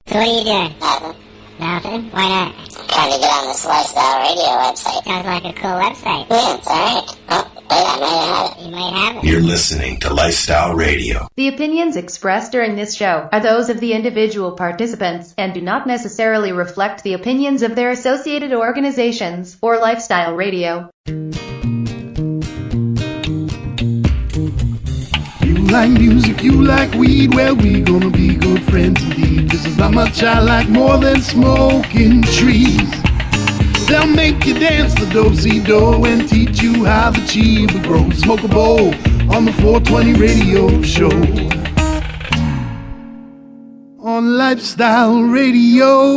So what are you doing? Nothing. Nothing? Why not? Trying to get on this Lifestyle Radio website. Sounds like a cool website. Yeah, it's alright. Oh, wait, I might have it. You might have it. You're listening to Lifestyle Radio. The opinions expressed during this show are those of the individual participants and do not necessarily reflect the opinions of their associated organizations or Lifestyle Radio. You like music, you like weed, well, we gonna be good friends indeed. This is not much I like more than smoking trees. They'll make you dance the do-si-do and teach you how the chiba grows. Smoke a bowl on the 420 radio show. On Lifestyle Radio.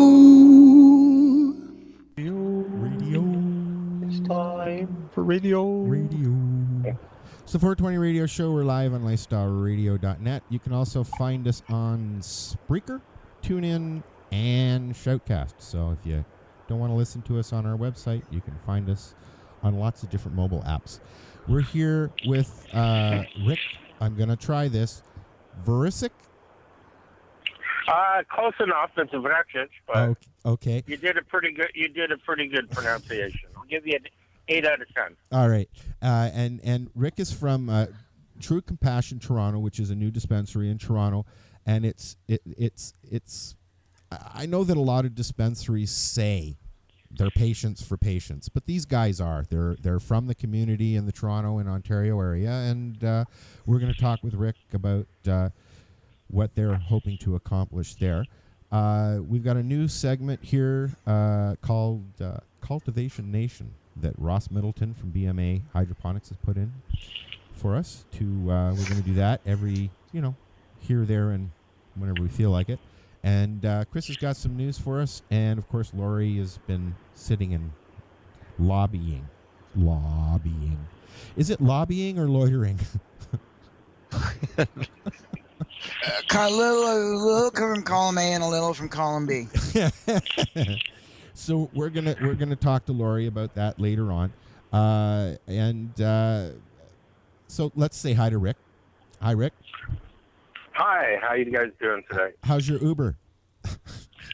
It's time for radio. It's the 420 Radio Show. We're live on LifestyleRadio.net. You can also find us on Spreaker, TuneIn, and Shoutcast. So if you don't want to listen to us on our website, you can find us on lots of different mobile apps. We're here with Rick. I'm going to try this. Vrecic? Close enough. It's Vrecic, but okay. you did a pretty good pronunciation. I'll give you an 8 out of 10. All right. And Rick is from True Compassion Toronto, which is a new dispensary in Toronto, and it's I know that a lot of dispensaries say they're patients for patients, but these guys are. They're from the community in the Toronto and Ontario area, and we're going to talk with Rick about what they're hoping to accomplish there. We've got a new segment here called Cultivation Nation that Ross Middleton from BMA Hydroponics has put in for us. We're going to do that every, here, there, and whenever we feel like it. And Chris has got some news for us. And, of course, Laurie has been sitting and lobbying. Is it lobbying or loitering? A little from column A and a little from column B. So we're gonna talk to Laurie about that later on. So let's say hi to Rick. Hi, Rick. Hi, how you guys doing today? How's your Uber?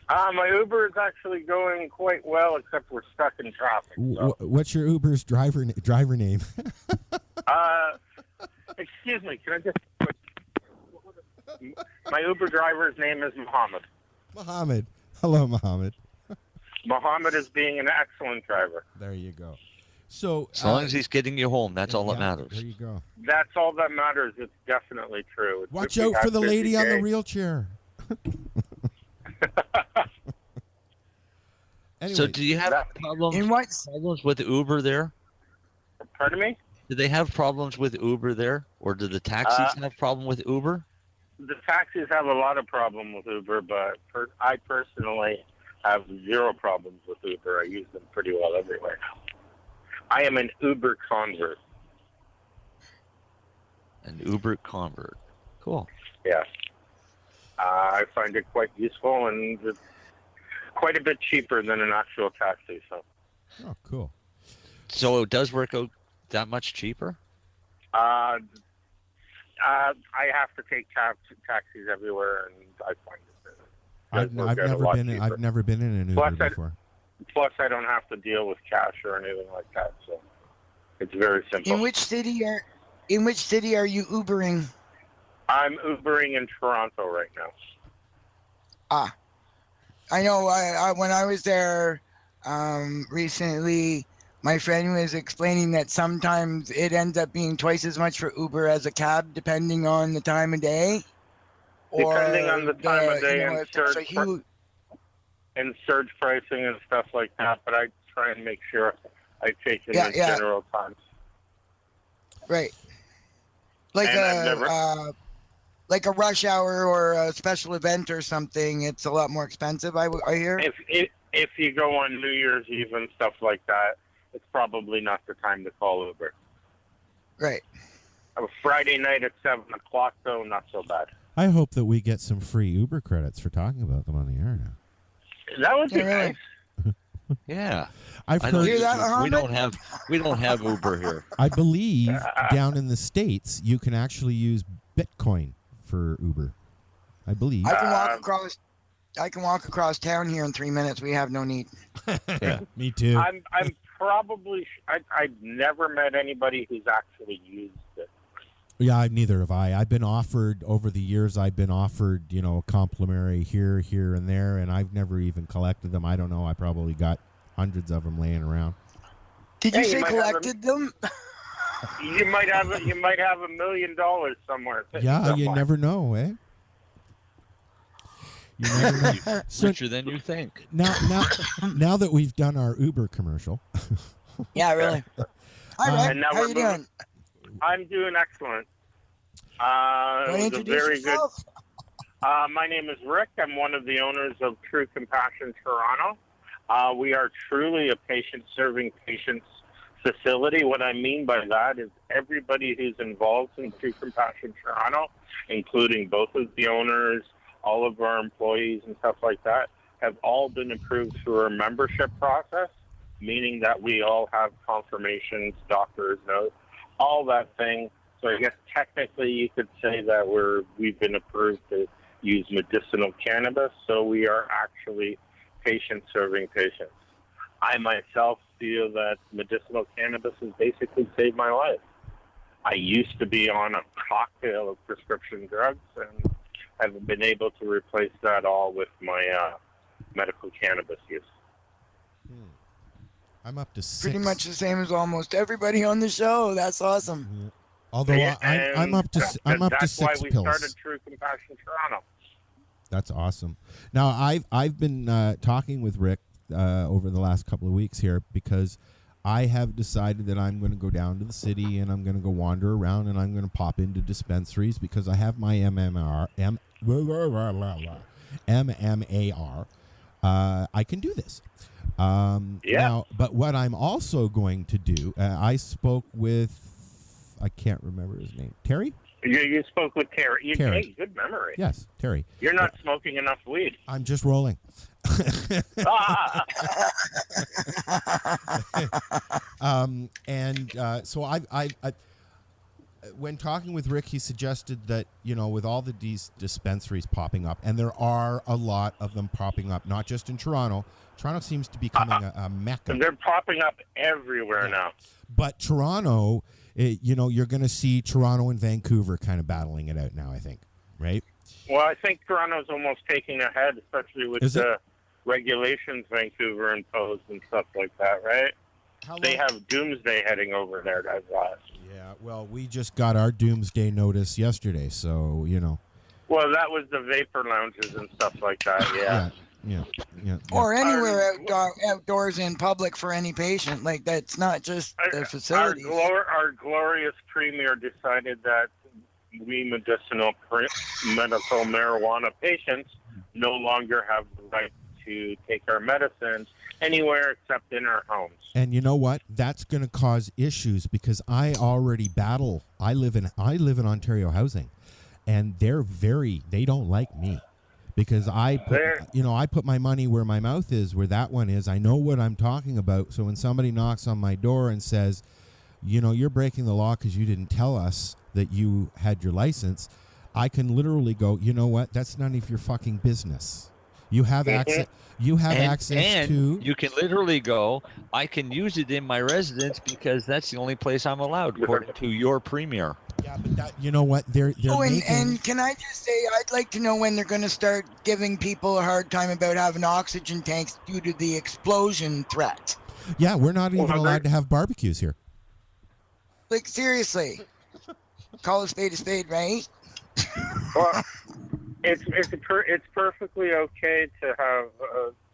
My Uber is actually going quite well, except we're stuck in traffic. So. What's your Uber's driver name? Excuse me, can I just... My Uber driver's name is Muhammad. Muhammad. Hello, Muhammad. Muhammad is being an excellent driver. There you go. So as long as he's getting you home, that's all that matters. There you go. That's all that matters. It's definitely true. Watch out for the lady on the wheelchair. Anyway, so do you have problems with Uber there? Pardon me? Do they have problems with Uber there? Or do the taxis have problem with Uber? The taxis have a lot of problem with Uber, but I personally have zero problems with Uber. I use them pretty well everywhere now. I am an Uber convert. An Uber convert. Cool. Yeah. I find it quite useful, and it's quite a bit cheaper than an actual taxi. So. Oh, cool. So it does work out that much cheaper? I have to take taxis everywhere, and I find it. I've never been in an Uber before. Plus, I don't have to deal with cash or anything like that, so it's very simple. In which city are you Ubering? I'm Ubering in Toronto right now. I know. When I was there recently, my friend was explaining that sometimes it ends up being twice as much for Uber as a cab, depending on the time of day. Depending on the time of day and surge pricing and stuff like that, but I try and make sure I take in the general times. Right. Like a rush hour or a special event or something, it's a lot more expensive, I hear. If you go on New Year's Eve and stuff like that, it's probably not the time to call Uber. Right. A Friday night at 7 o'clock, though, not so bad. I hope that we get some free Uber credits for talking about them on the air now. That would be nice. Yeah. I've heard we don't have Uber here. I believe down in the States you can actually use Bitcoin for Uber. I believe. I can walk across I can walk across town here in 3 minutes. We have no need. Yeah. Me too. I'm probably. I've never met anybody who's actually used it. Yeah, neither have I. I've been offered over the years. I've been offered, a complimentary here, and there, and I've never even collected them. I don't know. I probably got hundreds of them laying around. Did you say collected them? You might have $1 million somewhere. Yeah, you never know, eh? You never know. Richer than you think. Now that we've done our Uber commercial. Yeah, really. Hi, Rick. And now How you doing? I'm doing excellent. Want to It was a introduce very yourself? good. My name is Rick. I'm one of the owners of True Compassion Toronto. We are truly a patient-serving patients facility. What I mean by that is everybody who's involved in True Compassion Toronto, including both of the owners, all of our employees and stuff like that, have all been approved through our membership process, meaning that we all have confirmations, doctors notes, all that thing. So I guess technically you could say that we've been approved to use medicinal cannabis, so we are actually patient-serving patients. I myself feel that medicinal cannabis has basically saved my life. I used to be on a cocktail of prescription drugs, and I've been able to replace that all with my medical cannabis use. I'm up to 6. Pretty much the same as almost everybody on the show. That's awesome. Yeah. Although I'm up to 6 pills. That's why we started True Compassion Toronto. That's awesome. Now I've been talking with Rick over the last couple of weeks here because I have decided that I'm going to go down to the city and I'm going to go wander around and I'm going to pop into dispensaries because I have my MMAR. I can do this. Now, but what I'm also going to do, I spoke with, I can't remember his name, Terry? You spoke with Terry. Terry. Hey, good memory. Yes, Terry. You're not smoking enough weed. I'm just rolling. So I when talking with Rick, he suggested that, with all these dispensaries popping up, and there are a lot of them popping up, not just in Toronto. Toronto seems to be becoming a mecca. They're popping up everywhere now. But Toronto, you're going to see Toronto and Vancouver kind of battling it out now, I think, right? Well, I think Toronto's almost taking ahead, especially with the regulations Vancouver imposed and stuff like that, right? They have doomsday heading over there, guys. Yeah, well, we just got our doomsday notice yesterday, so, Well, that was the vapor lounges and stuff like that, yeah. Or anywhere outdoors in public for any patient. Like, that's not just the facilities. Our glorious premier decided that we medical marijuana patients no longer have the right to take our medicines anywhere except in our homes. And you know what? That's going to cause issues because I already battle. I live in Ontario housing, and they don't like me because I put my money where my mouth is, where that one is. I know what I'm talking about. So when somebody knocks on my door and says, you're breaking the law because you didn't tell us that you had your license, I can literally go, you know what? That's none of your fucking business. You have access. You have access to. You can literally go, I can use it in my residence because that's the only place I'm allowed, according to your premier. Yeah, but that, you know what? They're and can I just say, I'd like to know when they're going to start giving people a hard time about having oxygen tanks due to the explosion threat. Yeah, we're not even allowed to have barbecues here. Like, seriously. Call a spade, right? Well, it's perfectly okay to have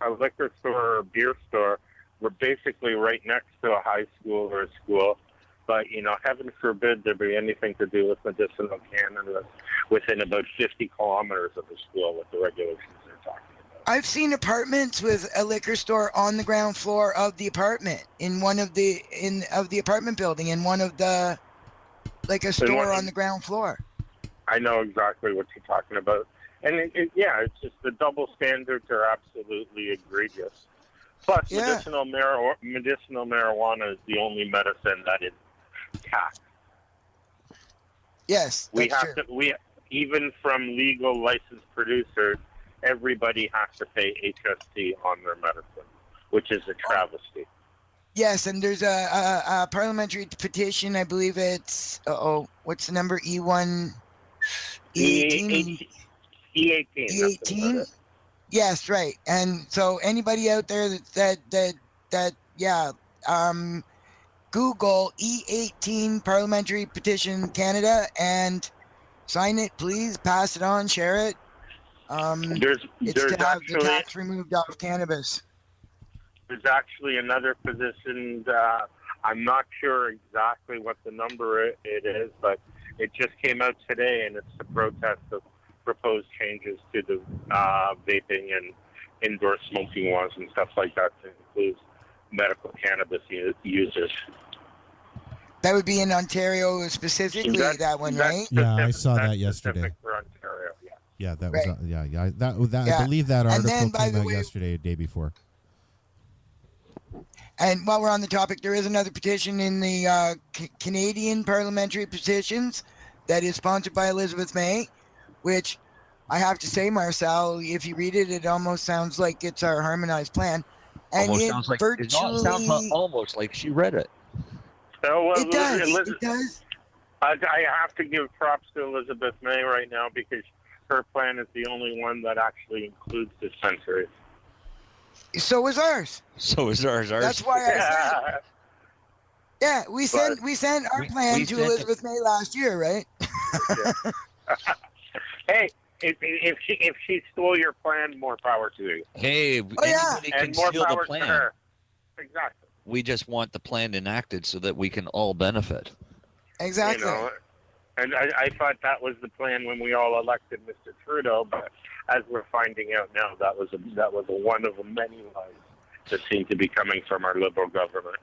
a liquor store or a beer store. We're basically right next to a high school or a school. But, heaven forbid there be anything to do with medicinal cannabis within about 50 kilometers of the school with the regulations they're talking about. I've seen apartments with a liquor store on the ground floor of the apartment, in one of the apartment building, in one of the, like a store on the ground floor. I know exactly what you're talking about. And it's just the double standards are absolutely egregious. Plus, medicinal marijuana is the only medicine that is taxed. Yes, we have to. Even from legal licensed producers, everybody has to pay HST on their medicine, which is a travesty. Yes, and there's a parliamentary petition. I believe it's what's the number? E1, E18. E18. Yes, right. And so anybody out there that Google E18 Parliamentary Petition Canada and sign it, please. Pass it on, share it. It's to have the tax removed off cannabis. There's actually another position. I'm not sure exactly what the number it is, but it just came out today, and it's the protest of proposed changes to the vaping and indoor smoking laws and stuff like that to include medical cannabis users. That would be in Ontario specifically, that one, right? Yeah, I saw that yesterday. For Ontario, yeah. Yeah, that right. was I believe that article came out yesterday, or day before. And while we're on the topic, there is another petition in the Canadian parliamentary petitions that is sponsored by Elizabeth May, which I have to say, Marcel, if you read it, it almost sounds like it's our harmonized plan. And Almost it sounds like virtually... it sounds almost like she read it. So, it does. It does. I have to give props to Elizabeth May right now because her plan is the only one that actually includes dispensaries. So is ours. That's why I said. Yeah, we sent our plan to Elizabeth May last year, right? Hey, if she stole your plan, more power to you. Hey, anybody can and more steal power the plan. to her. Exactly. We just want the plan enacted so that we can all benefit. Exactly. You know, and I thought that was the plan when we all elected Mr. Trudeau, but as we're finding out now, that was one of the many lies that seem to be coming from our Liberal government.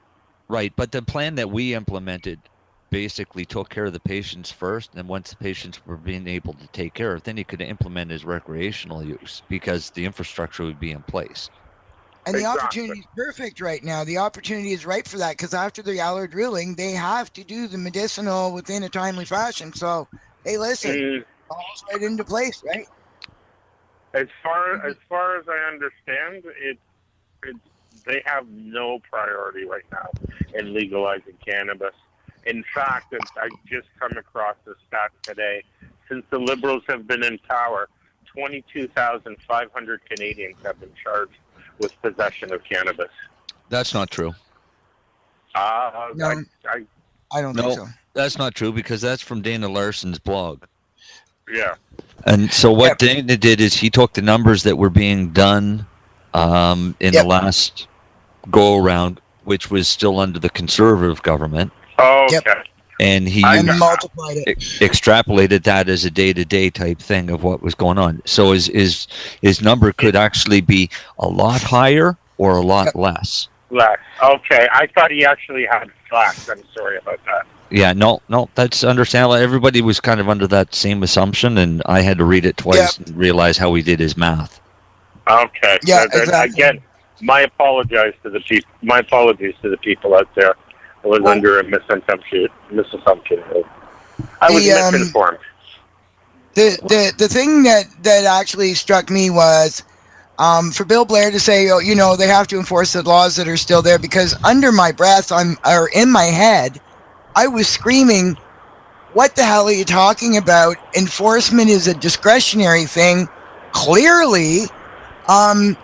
Right, but the plan that we implemented basically took care of the patients first, and once the patients were being able to take care of, then you could implement as recreational use because the infrastructure would be in place. And the opportunity is perfect right now. The opportunity is ripe for that because after the Allard ruling, they have to do the medicinal within a timely fashion. So, hey, listen, falls right into place, right? As far as I understand, they have no priority right now in legalizing cannabis. In fact, I just come across a stat today. Since the Liberals have been in power, 22,500 Canadians have been charged with possession of cannabis. That's not true. No, I don't think so. That's not true because that's from Dana Larson's blog. Yeah. And so what Dana did is he took the numbers that were being done in the last go-around, which was still under the Conservative government. Oh, okay. And he multiplied it. Extrapolated that as a day-to-day type thing of what was going on. So his number could actually be a lot higher or a lot less. Less. Okay. I thought he actually had facts. I'm sorry about that. Yeah, no, that's understandable. Everybody was kind of under that same assumption, and I had to read it twice and realize how he did his math. Okay. Yeah, exactly. Again, my apologies to the people out there. I was under a misassumption. I was misinformed. The thing that actually struck me was for Bill Blair to say, they have to enforce the laws that are still there, because under my breath, or in my head, I was screaming, what the hell are you talking about? Enforcement is a discretionary thing. Clearly, not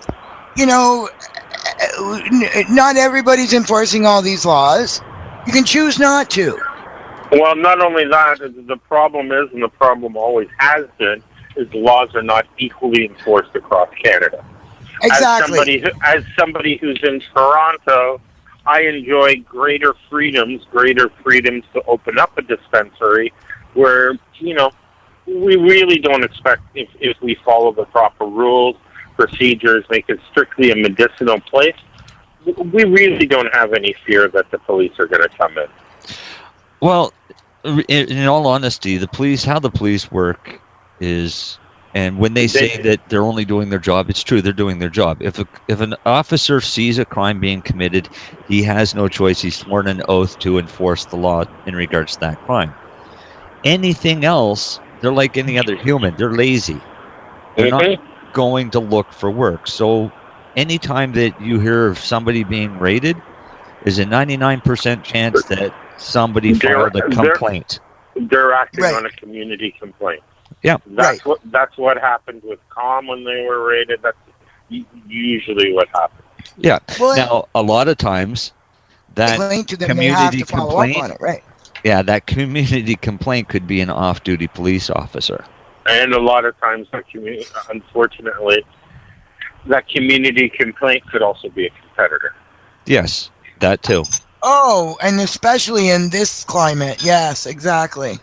everybody's enforcing all these laws. You can choose not to. Well, not only that, the problem is, and the problem always has been, is laws are not equally enforced across Canada. Exactly. As somebody who's in Toronto, I enjoy greater freedoms to open up a dispensary where, we really don't expect, if we follow the proper rules, procedures, make it strictly a medicinal place, we really don't have any fear that the police are going to come in. Well, in all honesty, how the police work is, and when they say that they're only doing their job, it's true, they're doing their job. If an officer sees a crime being committed, he has no choice. He's sworn an oath to enforce the law in regards to that crime. Anything else, they're like any other human. They're lazy. They're not going to look for work. So anytime that you hear of somebody being raided, is a 99% chance that somebody filed a complaint. They're acting Right. on a community complaint. Yeah. That's what happened with Calm when they were raided. That's usually what happened. Yeah. Well, Now, a lot of times that complaint to them, they have community to follow complaint, up on it, right? yeah, that community complaint could be an off-duty police officer. And a lot of times, unfortunately, that community complaint could also be a competitor. Yes, that too. Oh, and especially in this climate, yes, exactly.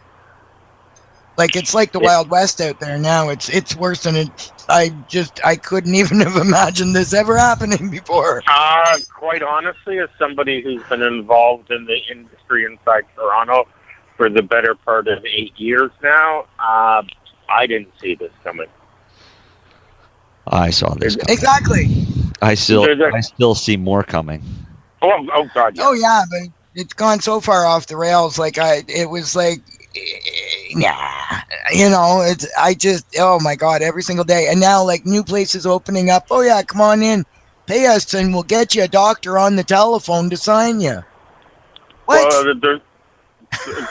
Like it's like the Wild West out there now. It's worse than it. I couldn't even have imagined this ever happening before. Quite honestly, as somebody who's been involved in the industry inside Toronto for the better part of 8 years now, I didn't see this coming. I saw this coming. Exactly. I still see more coming. Oh God. Yeah. Oh yeah, but it's gone so far off the rails. Like it was like, nah, you know. Oh my God, every single day. And now like new places opening up. Oh yeah, come on in, pay us, and we'll get you a doctor on the telephone to sign you. What? Well,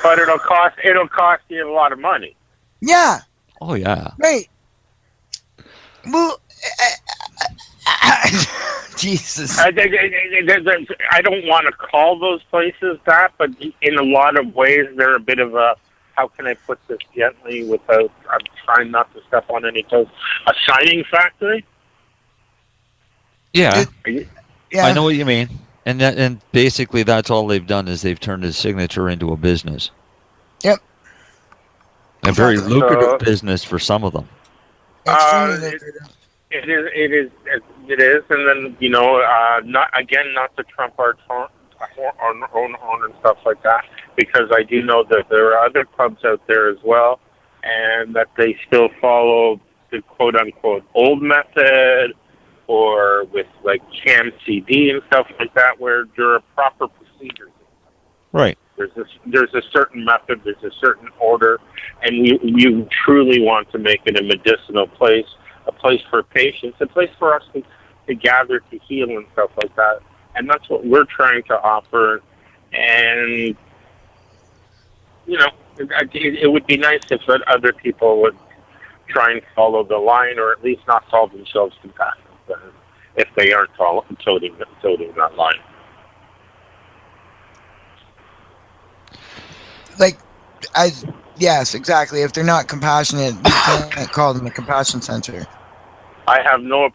but it'll cost you a lot of money. Yeah. Oh yeah. Right. Well, Jesus. I don't want to call those places that, but in a lot of ways, they're a bit of a, how can I put this gently without, I'm trying not to step on any toes, a signing factory? Yeah. Yeah. I know what you mean. And basically that's all they've done is they've turned his signature into a business. Yep. A very lucrative business for some of them. Extremely lucrative. It is, and then not to trump our own horn and stuff like that, because I do know that there are other pubs out there as well, and that they still follow the quote unquote old method, or with like cam CD and stuff like that, where there are proper procedures. Right. There's a certain method, there's a certain order, and you truly want to make it a medicinal place, a place for patients, a place for us to gather to heal and stuff like that. And that's what we're trying to offer. And, it would be nice if other people would try and follow the line, or at least not call themselves compassionate if they aren't toting that line. Like, yes, exactly. If they're not compassionate, you can't call them a compassion center. I have no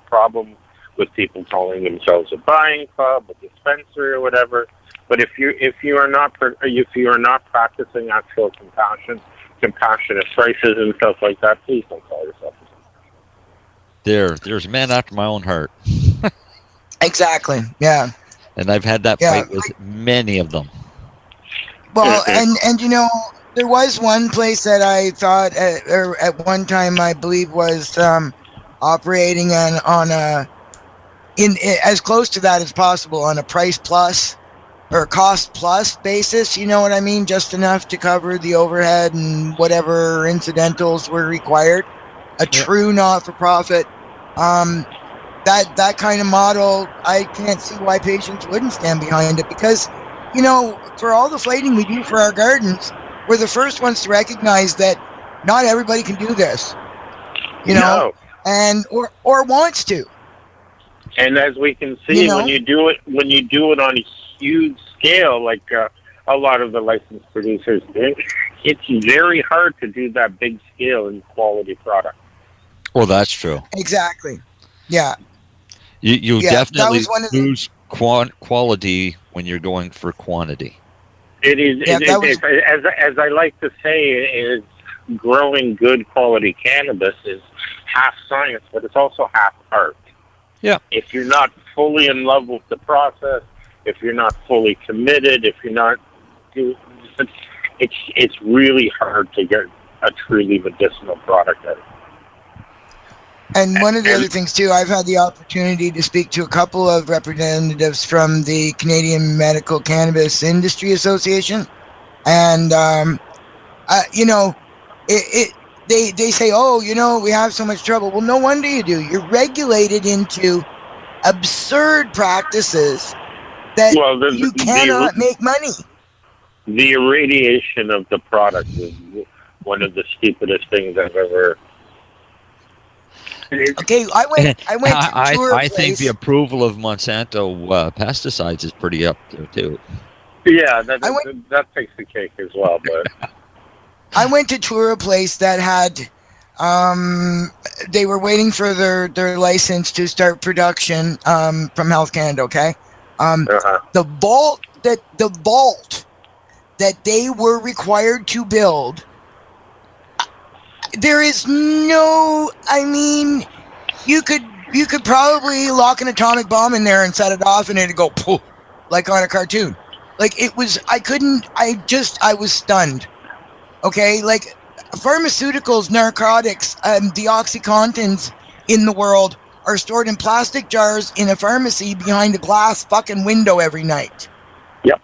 problem with people calling themselves a buying club, a dispensary, or whatever. But if you are not practicing actual compassionate prices and stuff like that, please don't call yourself a compassionate. There's men after my own heart. Exactly. Yeah. And I've had that fight with many of them. Well, and there was one place that I thought at one time I believe was operating on as close to that as possible on a price plus or cost plus basis. You know what I mean? Just enough to cover the overhead and whatever incidentals were required. A true not-for-profit. That kind of model, I can't see why patients wouldn't stand behind it, because for all the flating we do for our gardens, we're the first ones to recognize that not everybody can do this, and or wants to. And as we can see, when you do it on a huge scale, like a lot of the licensed producers do, it's very hard to do that big scale and quality product. Well, that's true. Exactly. Yeah. You definitely lose quality when you're going for quantity. It is, as I like to say, is growing good quality cannabis is half science, but it's also half art. Yeah. If you're not fully in love with the process, if you're not fully committed, if you're not, it's really hard to get a truly medicinal product out of it. And one of the other things, too, I've had the opportunity to speak to a couple of representatives from the Canadian Medical Cannabis Industry Association. And, they say, oh, we have so much trouble. Well, no wonder you do. You're regulated into absurd practices that you cannot make money. The irradiation of the product is one of the stupidest things I've ever. Okay, I went to tour I think the approval of Monsanto pesticides is pretty up there too. Yeah, that takes the cake as well. But I went to tour a place that had, they were waiting for their license to start production from Health Canada. Okay, the vault that they were required to build. There is no. I mean, you could probably lock an atomic bomb in there and set it off, and it'd go poof, like on a cartoon. Like it was. I was stunned. Okay, like pharmaceuticals, narcotics, the OxyContins in the world are stored in plastic jars in a pharmacy behind a glass fucking window every night. Yep.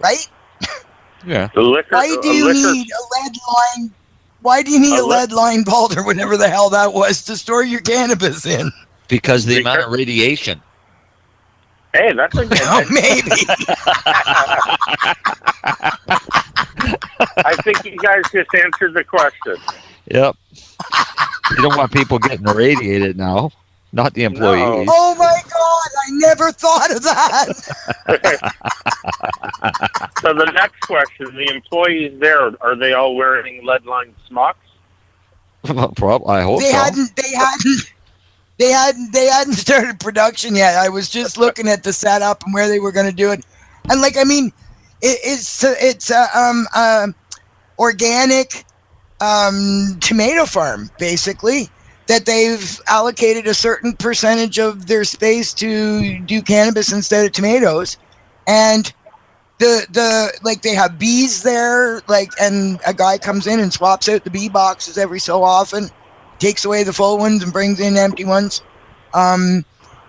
Right? Yeah. Why do you need a lead line? Why do you need a lead line vault or whatever the hell that was to store your cannabis in? Because the amount of radiation. Hey, that's a good maybe. I think you guys just answered the question. Yep. You don't want people getting irradiated now. Not the employees. No. Oh my God! I never thought of that. So the next question: the employees there, are they all wearing lead-lined smocks? I hope They hadn't started production yet. I was just looking at the setup and where they were going to do it, and like I mean, it's organic tomato farm basically. That they've allocated a certain percentage of their space to do cannabis instead of tomatoes, and they have bees there, and a guy comes in and swaps out the bee boxes every so often, takes away the full ones and brings in empty ones.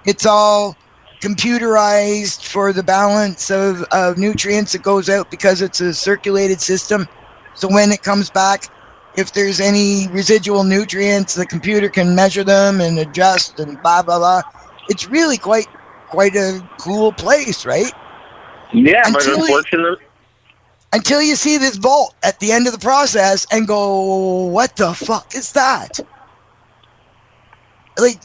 It's all computerized for the balance of nutrients that goes out because it's a circulated system. So when it comes back, if there's any residual nutrients, the computer can measure them and adjust and blah, blah, blah. It's really quite a cool place, right? Yeah, but unfortunately... Until you see this vault at the end of the process and go, what the fuck is that? Like,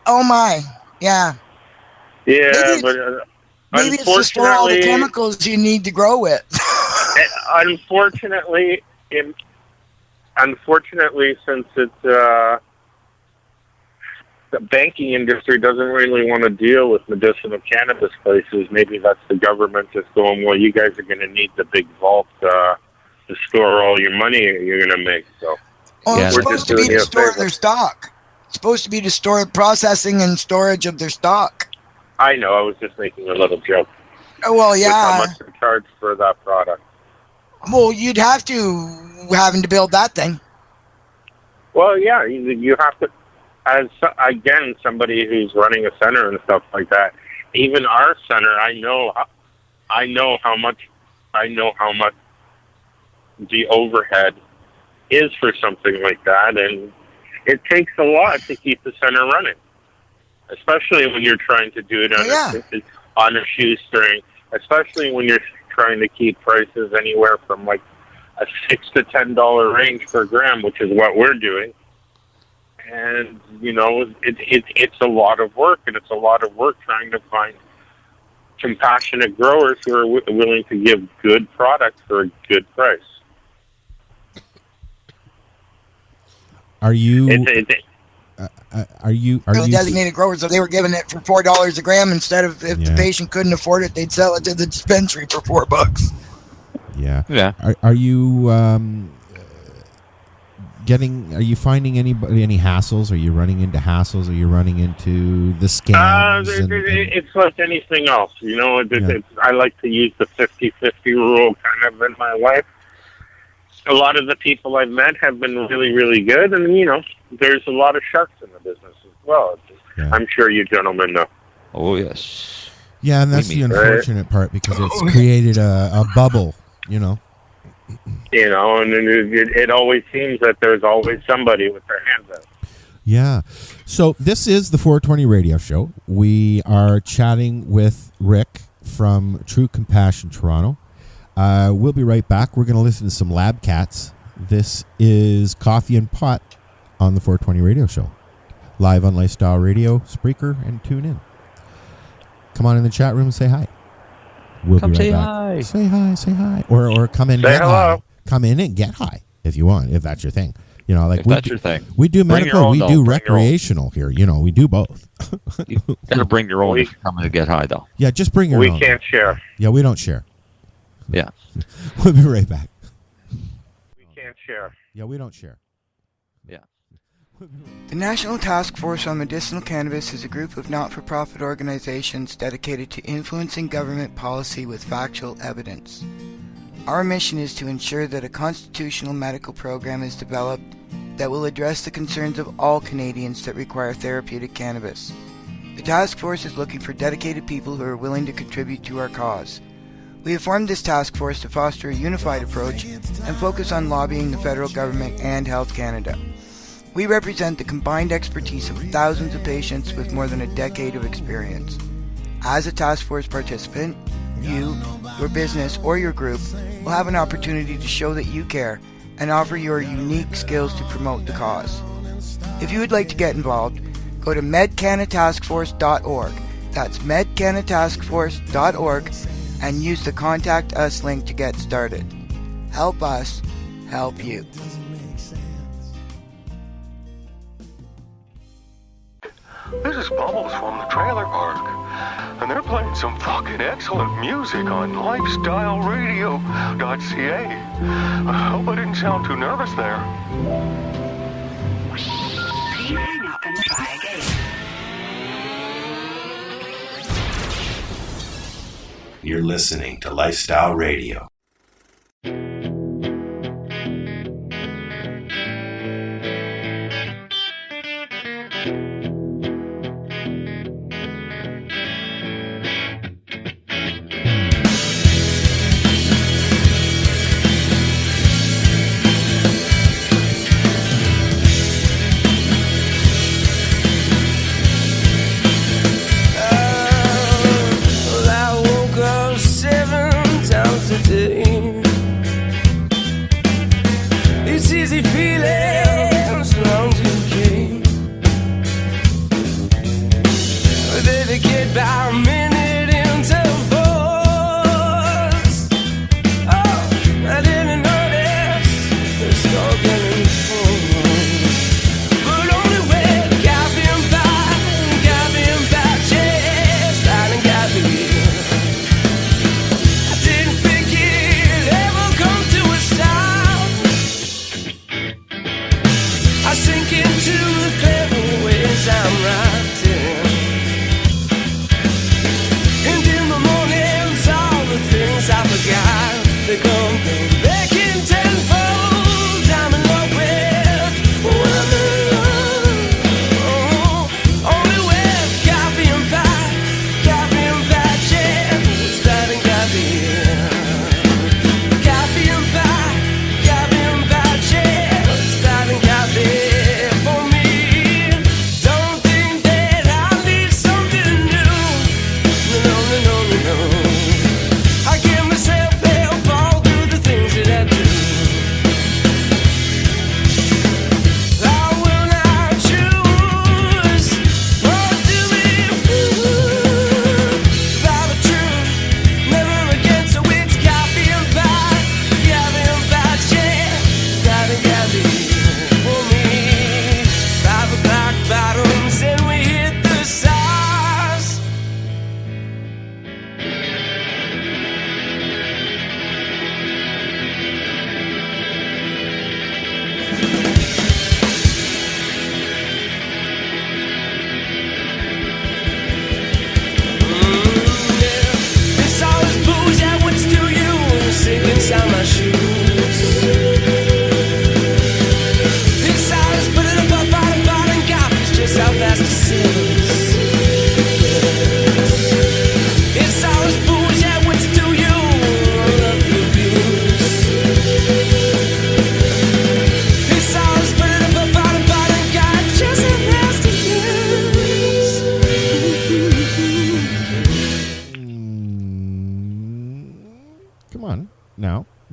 oh my, yeah. Yeah, maybe it's to store all the chemicals you need to grow it. Unfortunately, since it's the banking industry doesn't really want to deal with medicinal cannabis places, maybe that's the government just going, well, you guys are going to need the big vault to store all your money you're going to make. So, it's supposed to be to store their stock. It's supposed to be to store processing and storage of their stock. I know. I was just making a little joke. Well, yeah. How much they charge for that product? Well, you'd have to having to build that thing. Well, yeah, you have to. As again, somebody who's running a center and stuff like that. Even our center, I know how much the overhead is for something like that, and it takes a lot to keep the center running, especially when you're trying to do it on a shoestring. Especially when you're trying to keep prices anywhere from like a $6 to $10 range per gram, which is what we're doing. And it's a lot of work, and it's a lot of work trying to find compassionate growers who are willing to give good product for a good price. Are you designated growers? If they were giving it for $4 a gram instead of if the patient couldn't afford it, they'd sell it to the dispensary for $4. Yeah. Are you are you finding any hassles? Are you running into hassles? Are you running into the scams? It's like anything else. I like to use the 50-50 rule kind of in my life. A lot of the people I've met have been really, really good, and there's a lot of sharks in the business as well. I'm sure you gentlemen know. Oh yes. Yeah, and that's the unfortunate part because it's created a bubble. You know, and it always seems that there's always somebody with their hands out. Yeah. So this is the 420 Radio Show. We are chatting with Rick from True Compassion Toronto. We'll be right back. We're going to listen to some Lab Cats. This is Coffee and Pot on the 420 Radio Show. Live on Lifestyle Radio, Spreaker, and tune in. Come on in the chat room and say hi. We'll Come be right say back. hi. Say hi, say hi. Or come in and Say get hello. high. Come in and get high if you want, if that's your thing. You know, like If that's your thing. We do Bring your medical, own, we though. do Bring your recreational here. You know, we do both. You gotta bring your own if you're coming to get high, though. Yeah, just bring your We own. can't share. Yeah, we don't share. Yeah. We'll be right back. We can't share. Yeah, we don't share. Yeah. The National Task Force on Medicinal Cannabis is a group of not-for-profit organizations dedicated to influencing government policy with factual evidence. Our mission is to ensure that a constitutional medical program is developed that will address the concerns of all Canadians that require therapeutic cannabis. The task force is looking for dedicated people who are willing to contribute to our cause. We have formed this task force to foster a unified approach and focus on lobbying the federal government and Health Canada. We represent the combined expertise of thousands of patients with more than a decade of experience. As a task force participant, you, your business, or your group will have an opportunity to show that you care and offer your unique skills to promote the cause. If you would like to get involved, go to medcanataskforce.org. That's medcanataskforce.org and use the Contact Us link to get started. Help us help you. This is Bubbles from the trailer park, and they're playing some fucking excellent music on LifestyleRadio.ca. I hope I didn't sound too nervous there. Please hang up and try again. You're listening to Lifestyle Radio. Well, I woke up 7 times a day.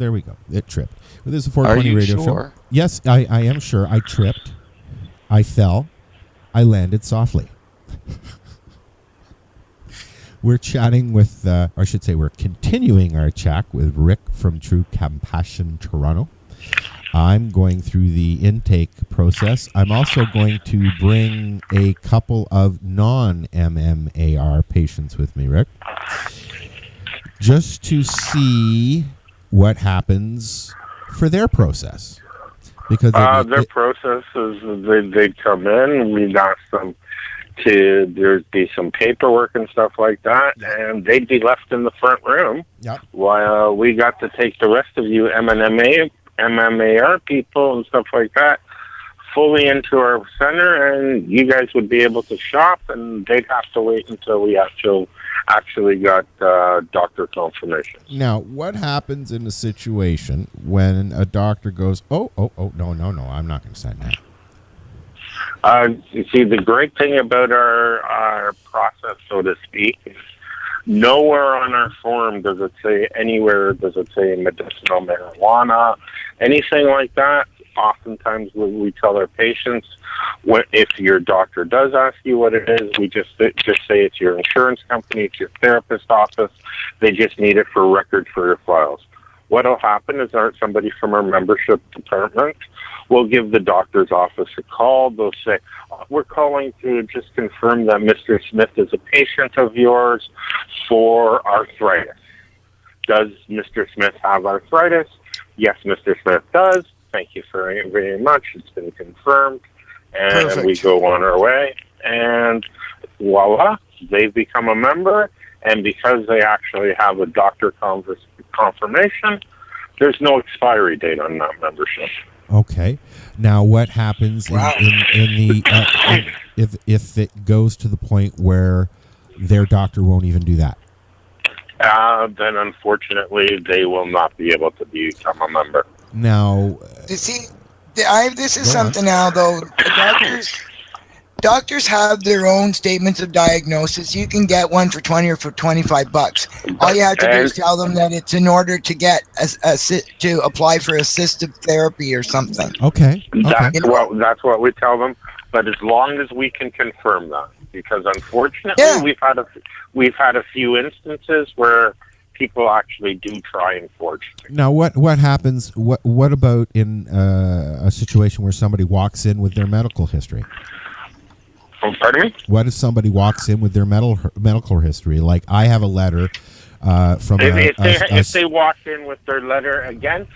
there we go. It tripped. But this is a 420 you radio sure? show. Yes, I am sure. I tripped. I fell. I landed softly. We're chatting with, or I should say we're continuing our chat with Rick from True Compassion Toronto. I'm going through the intake process. I'm also going to bring a couple of non-MMAR patients with me, Rick, just to see what happens for their process. Because their process is they'd come in, we'd ask them there'd be some paperwork and stuff like that, and they'd be left in the front room while we got to take the rest of you MMAR people and stuff like that fully into our center, and you guys would be able to shop, and they'd have to wait until we actually got doctor confirmation. Now, what happens in a situation when a doctor goes, no, I'm not going to sign that? You see, the great thing about our process, so to speak, is nowhere on our form does it say medicinal marijuana, anything like that. Oftentimes we tell our patients, if your doctor does ask you what it is, we just say it's your insurance company, it's your therapist's office. They just need it for record for your files. What will happen is somebody from our membership department will give the doctor's office a call. They'll say, we're calling to just confirm that Mr. Smith is a patient of yours for arthritis. Does Mr. Smith have arthritis? Yes, Mr. Smith does. Thank you very, very much. It's been confirmed. And Perfect. We go on our way. And voila, they've become a member. And because they actually have a doctor confirmation, there's no expiry date on that membership. Okay. Now, what happens in the if it goes to the point where their doctor won't even do that? Then unfortunately, they will not be able to become a member. Now, You see, this is something now, though. Doctors have their own statements of diagnosis. You can get one for $20 or for $25. All you have to do is tell them that it's in order to get to apply for assistive therapy or something. Okay. That's what we tell them. But as long as we can confirm that, because unfortunately we've had a few instances where people actually do try and forge things. Now, what happens? What about in a situation where somebody walks in with their medical history? Oh, pardon me? What if somebody walks in with their medical history? Like, I have a letter from if they walk in with their letter again,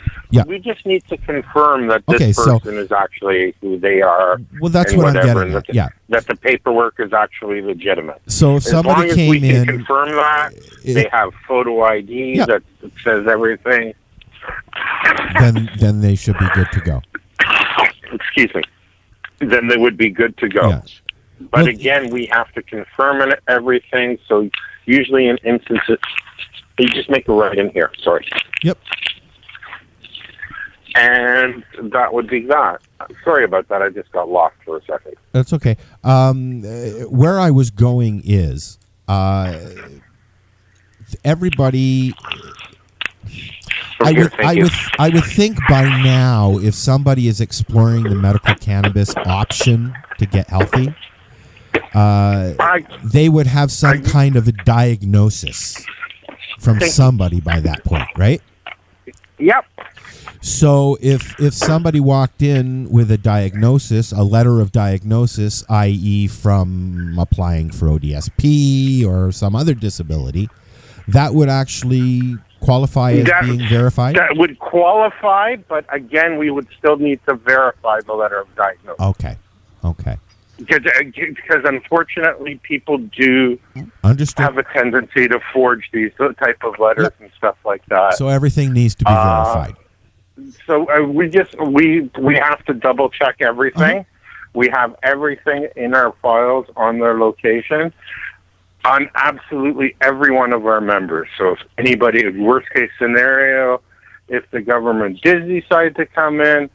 we just need to confirm that this person is actually who they are. Well, that's what I'm getting at. That the paperwork is actually legitimate. So if somebody came in, as long as we can confirm that they have photo ID that says everything, then they should be good to go. Excuse me. Then they would be good to go. Yes. But again, we have to confirm everything. So usually in instances, you just make a right in here. Sorry. Yep. And that would be that. Sorry about that. I just got lost for a second. That's okay. Where I was going is everybody. I would think by now, if somebody is exploring the medical cannabis option to get healthy, they would have some kind of a diagnosis from somebody by that point, right? Yep. So if somebody walked in with a diagnosis, a letter of diagnosis, i.e. from applying for ODSP or some other disability, that would actually qualify as being verified? That would qualify, but again, we would still need to verify the letter of diagnosis. Okay. Because unfortunately, people do have a tendency to forge these type of letters and stuff like that. So everything needs to be verified. So we have to double check everything. We have everything in our files on their location on absolutely every one of our members. So if anybody, worst case scenario, if the government did decide to come in,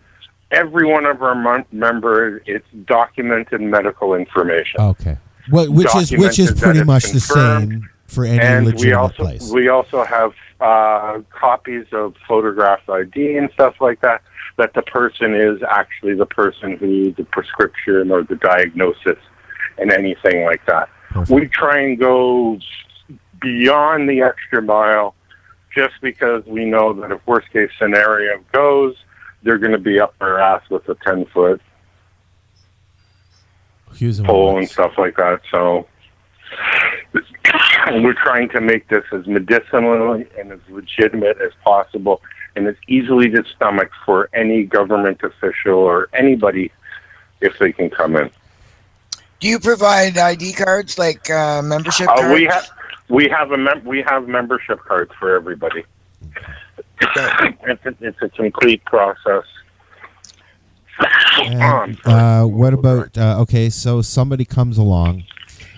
every one of our members, it's documented medical information. Okay. Well, which is pretty much the same for any legitimate place. We also have copies of photograph ID and stuff like that, that the person is actually the person who the prescription or the diagnosis and anything like that. Perfect. We try and go beyond the extra mile just because we know that if worst case scenario goes, they're going to be up their ass with a 10-foot pole and stuff like that. So we're trying to make this as medicinal and as legitimate as possible and as easily to stomach for any government official or anybody if they can come in. Do you provide ID cards, like membership cards? We have membership cards for everybody. It's a complete process. And, what about so somebody comes along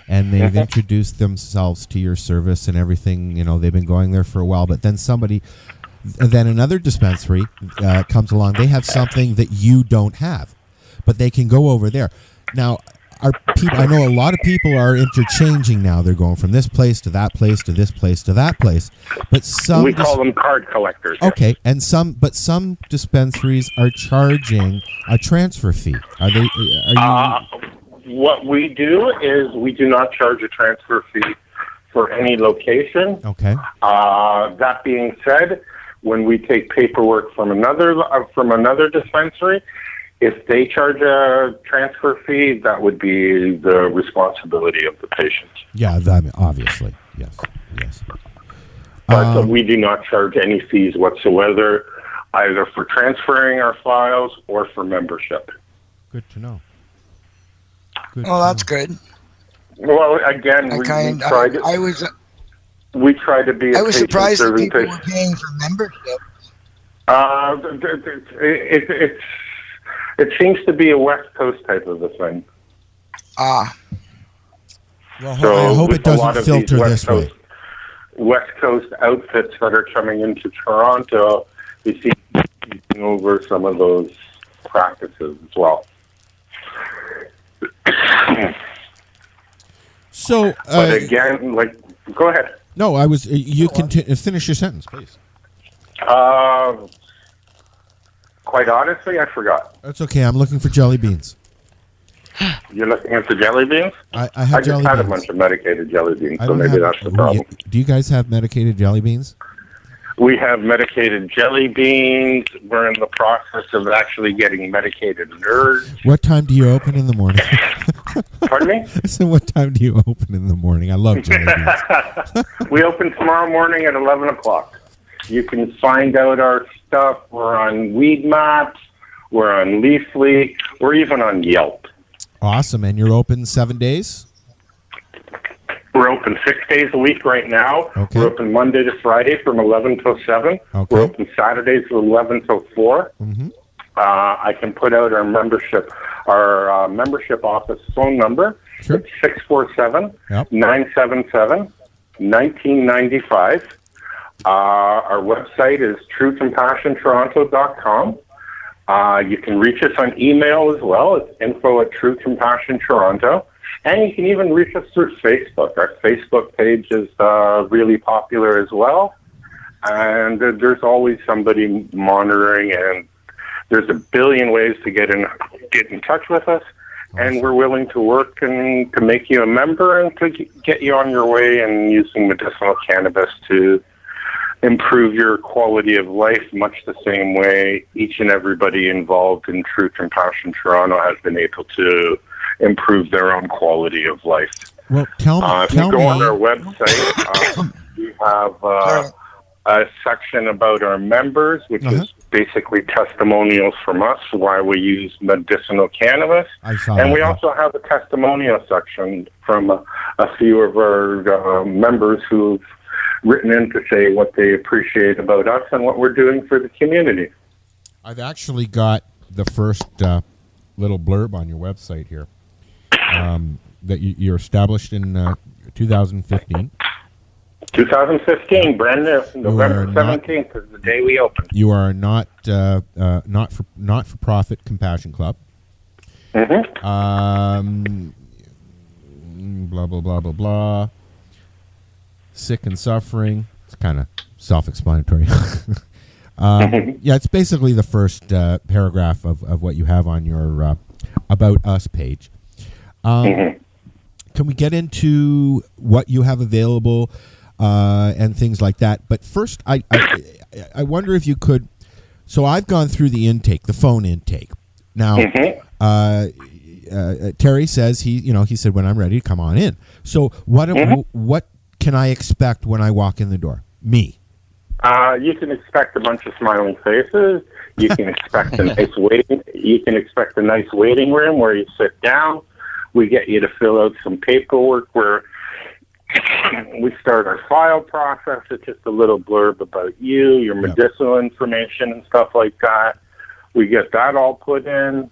and they've introduced themselves to your service and everything, they've been going there for a while, but then another dispensary comes along, they have something that you don't have, but they can go over there. Now, I know a lot of people are interchanging now. They're going from this place to that place to this place to that place. But we call them card collectors. Okay, and some dispensaries are charging a transfer fee. Are you? What we do is we do not charge a transfer fee for any location. Okay. That being said, when we take paperwork from another dispensary, if they charge a transfer fee, that would be the responsibility of the patient. Yeah, obviously, yes. But we do not charge any fees whatsoever, either for transferring our files or for membership. Good to know. That's good. Well, again, we try to be. I was surprised that people were paying for membership. It seems to be a West Coast type of a thing. Well, so I hope it doesn't filter this way. West Coast outfits that are coming into Toronto, we see over some of those practices as well. So, but again, go ahead. No, I was. You finish your sentence, please. Quite honestly, I forgot. That's okay. I'm looking for jelly beans. You're looking at the jelly beans? I have jelly beans. I just had a bunch of medicated jelly beans, so maybe that's the problem. Do you guys have medicated jelly beans? We have medicated jelly beans. We're in the process of actually getting medicated nerds. What time do you open in the morning? Pardon me? I said, what time do you open in the morning? I love jelly beans. We open tomorrow morning at 11 o'clock. You can find out our stuff. We're on Weed Maps. We're on Leafly. We're even on Yelp. Awesome. And you're open 7 days? We're open 6 days a week right now. Okay. We're open Monday to Friday from 11 till 7. Okay. We're open Saturdays from 11 till 4. Mm-hmm. I can put out our membership office phone number. Sure. It's 647-977-1995. Our website is truecompassiontoronto.com. You can reach us on email as well. It's info@truecompassiontoronto. And you can even reach us through Facebook. Our Facebook page is really popular as well. And there's always somebody monitoring, and there's a billion ways to get in touch with us. And we're willing to work and to make you a member and to get you on your way and using medicinal cannabis to improve your quality of life, much the same way each and everybody involved in True Compassion Toronto has been able to improve their own quality of life. Well, tell me. If you go on our website, we have a section about our members, which is basically testimonials from us, why we use medicinal cannabis. And we also have a testimonial section from a few of our members who've written in to say what they appreciate about us and what we're doing for the community. I've actually got the first little blurb on your website here that you're established in 2015. 2015, brand new. November 17th is the day we opened. You are not for profit Compassion Club. Mm-hmm. Blah blah blah blah blah. Sick and suffering. It's kind of self-explanatory. Yeah, it's basically the first paragraph of what you have on your About Us page. Can we get into what you have available and things like that? But first, I wonder if you could. So I've gone through the intake, the phone intake. Now, Terry says he said when I'm ready to come on in. So what can I expect when I walk in the door? Me. You can expect a bunch of smiling faces. You can expect a nice waiting. You can expect a nice waiting room where you sit down. We get you to fill out some paperwork where we start our file process. It's just a little blurb about you, your medicinal information and stuff like that. We get that all put in.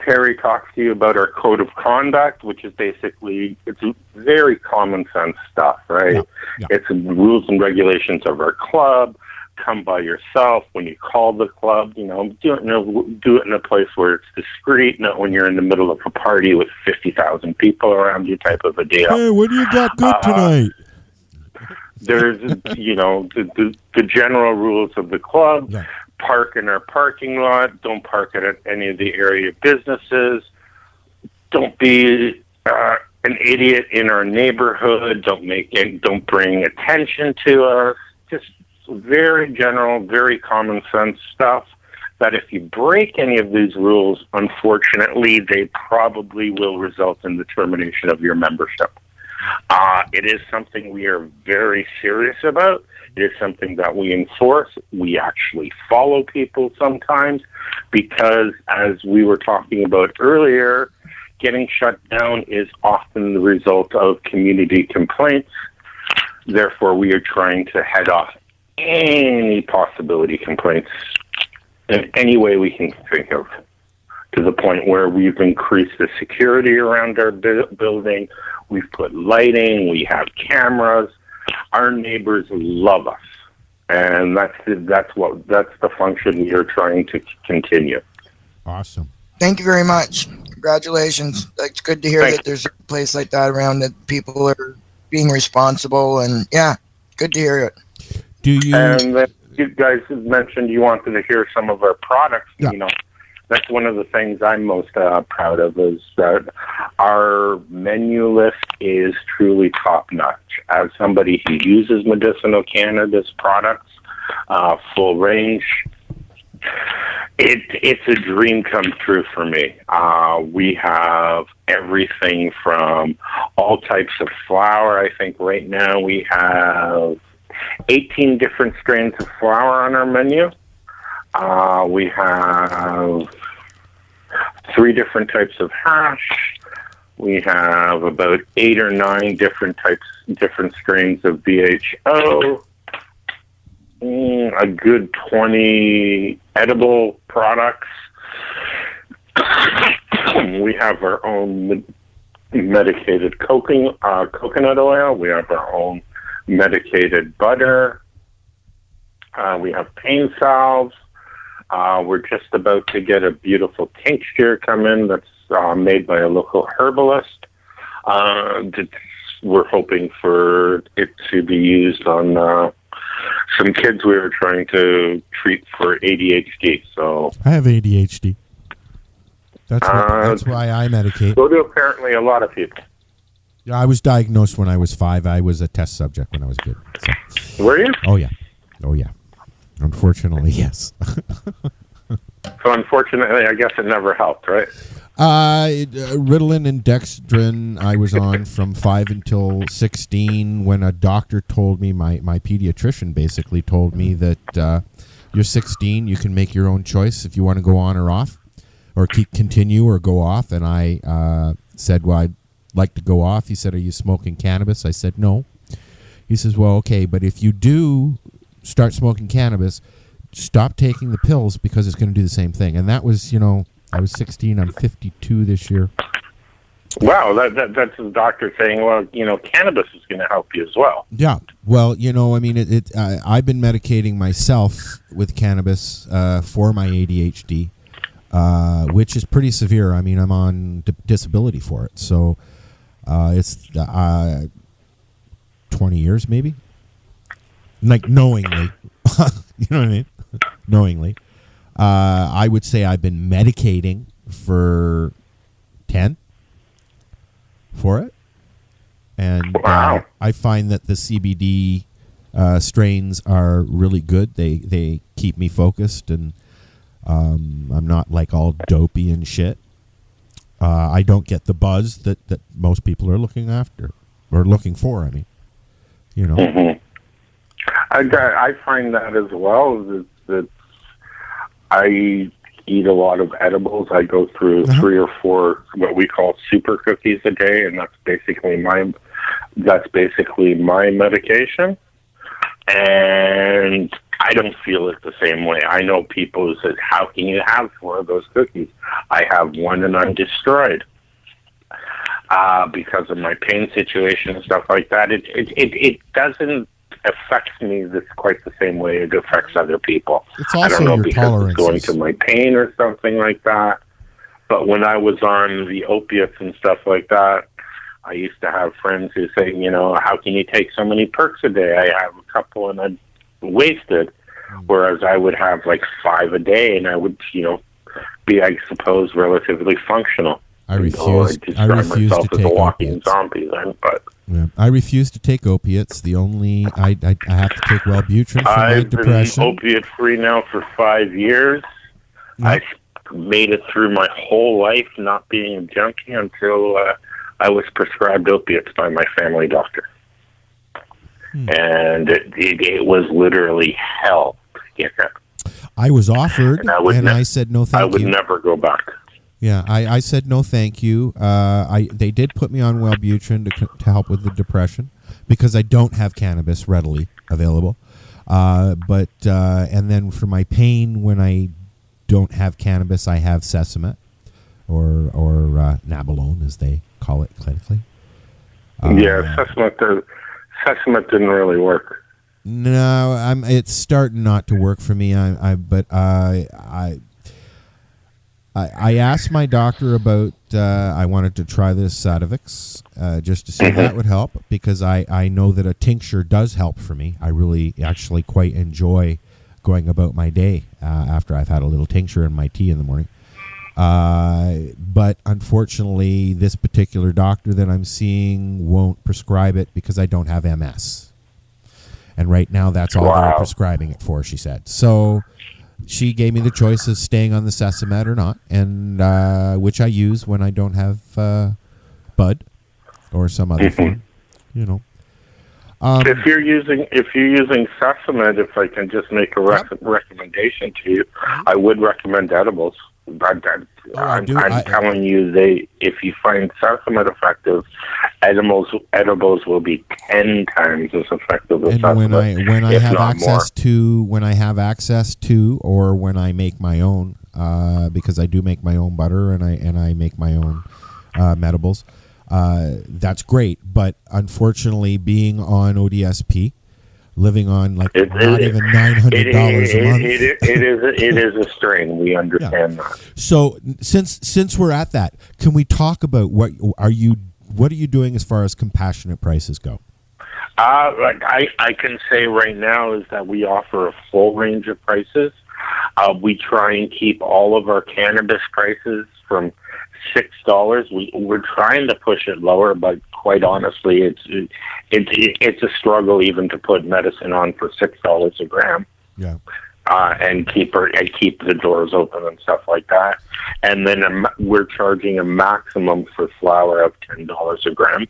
Terry talks to you about our code of conduct, which is basically, it's very common sense stuff, right? Yeah. It's the rules and regulations of our club. Come by yourself. When you call the club, do it in a place where it's discreet, not when you're in the middle of a party with 50,000 people around you type of a deal. Hey, what do you got good tonight? There's, the general rules of the club. Yeah. Park in our parking lot. Don't park it at any of the area businesses. Don't be an idiot in our neighborhood. Don't bring attention to us. Just very general, very common sense stuff that if you break any of these rules, unfortunately, they probably will result in the termination of your membership. It is something we are very serious about. It is something that we enforce. We actually follow people sometimes because, as we were talking about earlier, getting shut down is often the result of community complaints. Therefore, we are trying to head off any possibility complaints in any way we can think of, to the point where we've increased the security around our building. We've put lighting. We have cameras. Our neighbors love us, and that's the function we are trying to continue. Awesome. Thank you very much. Congratulations. It's good to hear that there's a place like that around, that people are being responsible, and yeah, good to hear it. And then you guys mentioned you wanted to hear some of our products. Yeah. That's one of the things I'm most proud of, is that our menu list is truly top-notch. As somebody who uses medicinal cannabis products, full range, it's a dream come true for me. We have everything from all types of flower. I think right now we have 18 different strains of flower on our menu. We have 3 different types of hash. We have about 8 or 9 different strains of VHO. A good 20 edible products. We have our own medicated coconut oil. We have our own medicated butter. We have pain salves. We're just about to get a beautiful tincture come in that's made by a local herbalist. We're hoping for it to be used on some kids we were trying to treat for ADHD. So I have ADHD. That's why I medicate. So do apparently a lot of people. Yeah, I was diagnosed when I was 5. I was a test subject when I was a kid. So. Were you? Oh yeah. Unfortunately, yes. So unfortunately, I guess it never helped, right? Ritalin and Dextrin I was on from 5 until 16, when a doctor told me, my pediatrician basically told me that you're 16, you can make your own choice if you want to go on or off, or continue or go off. And I said, well, I'd like to go off. He said, are you smoking cannabis? I said, no. He says, well, okay, but if you do start smoking cannabis, stop taking the pills, because it's going to do the same thing. And that was, I was 16. I'm 52 this year. Wow, that's the doctor saying, well, cannabis is going to help you as well. Yeah, well, I've been medicating myself with cannabis for my ADHD, which is pretty severe. I mean, I'm on disability for it. So it's 20 years maybe. like knowingly. You know what I mean? Knowingly. I would say I've been medicating for 10 for it. And wow. I find that the CBD strains are really good. They keep me focused, and I'm not like all dopey and shit. I don't get the buzz that most people are looking after or looking for. I mean, you know. Mm-hmm. I find that as well. That I eat a lot of edibles. I go through 3 or 4 what we call super cookies a day, and that's basically my medication. And I don't feel it the same way. I know people who says, "How can you have 4 of those cookies?" I have 1 and I'm destroyed because of my pain situation and stuff like that. It doesn't affect me quite the same way it affects other people. It's also I don't know your because tolerances. it's going to my pain or something like that. But when I was on the opiates and stuff like that, I used to have friends who say, you know, "How can you take so many perks a day?" I have a couple and I'd wasted. Whereas I would have like 5 a day and I would, you know, be, I suppose, relatively functional. I refuse to myself to as a take walking opiates. zombie then, but Yeah. I refuse to take opiates. The only I have to take Wellbutrin for my depression. I've been opiate-free now for 5 years. Yep. I made it through my whole life not being a junkie until I was prescribed opiates by my family doctor. And it was literally hell to get that. I was offered, and I said no thank you. I would never go back. Yeah, I said no thank you. They did put me on Wellbutrin to help with the depression because I don't have cannabis readily available. And then for my pain, when I don't have cannabis, I have Sesamet or Nabilone, as they call it clinically. Sesamet didn't really work. No, it's starting not to work for me. I asked my doctor about. I wanted to try this Sativex just to see if that would help because I know that a tincture does help for me. I really actually quite enjoy going about my day after I've had a little tincture in my tea in the morning. But unfortunately, this particular doctor that I'm seeing won't prescribe it because I don't have MS. And right now, that's all they're prescribing it for, she said. So she gave me the choice of staying on the Sesamet or not, and which I use when I don't have bud or some other form, you know. If you're using Sesamet, if I can just make a recommendation to you, I would recommend edibles. I'm telling you, if you find Sesamet effective, edibles will be 10 times as effective as Sesamet. And when I have access to, or when I make my own, because I do make my own butter and I make my own medibles, that's great. But unfortunately, being on ODSP, living on not even $900 a month. It is a strain. We understand that. So since we're at that, can we talk about what are you doing as far as compassionate prices go? I can say right now is that we offer a full range of prices. We try and keep all of our cannabis prices from $6. We're trying to push it lower, but quite honestly, it's a struggle even to put medicine on for $6 a gram. Yeah. And keep the doors open and stuff like that. And then we're charging a maximum for flower of $10 a gram.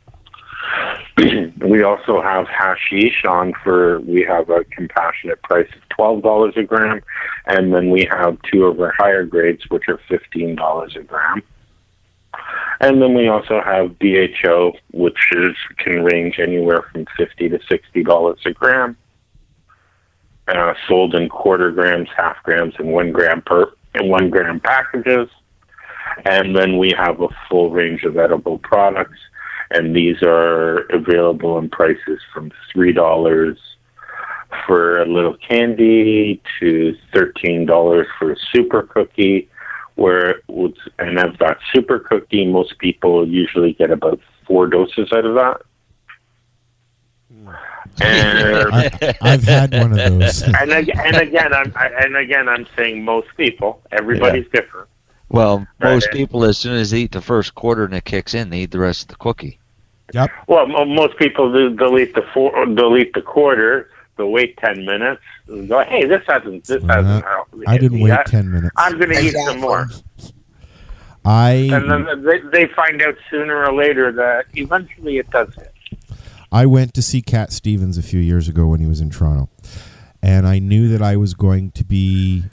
We also have hashish on we have a compassionate price of $12 a gram, and then we have 2 of our higher grades, which are $15 a gram. And then we also have BHO, which can range anywhere from $50 to $60 a gram. Sold in quarter grams, half grams, and 1 gram packages. And then we have a full range of edible products, and these are available in prices from $3 for a little candy to $13 for a super cookie. And of that super cookie, most people usually get about 4 doses out of that. And I've had one of those. and again, I'm saying most people. Everybody's different. Well, most Right. people, as soon as they eat the first quarter and it kicks in, they eat the rest of the cookie. Yep. Well, most people delete the quarter. They'll wait 10 minutes. And go, hey, this hasn't. I didn't wait 10 minutes. I'm going to eat some more. I And then they find out sooner or later that eventually it does hit. I went to see Cat Stevens a few years ago when he was in Toronto, and I knew that I was going to be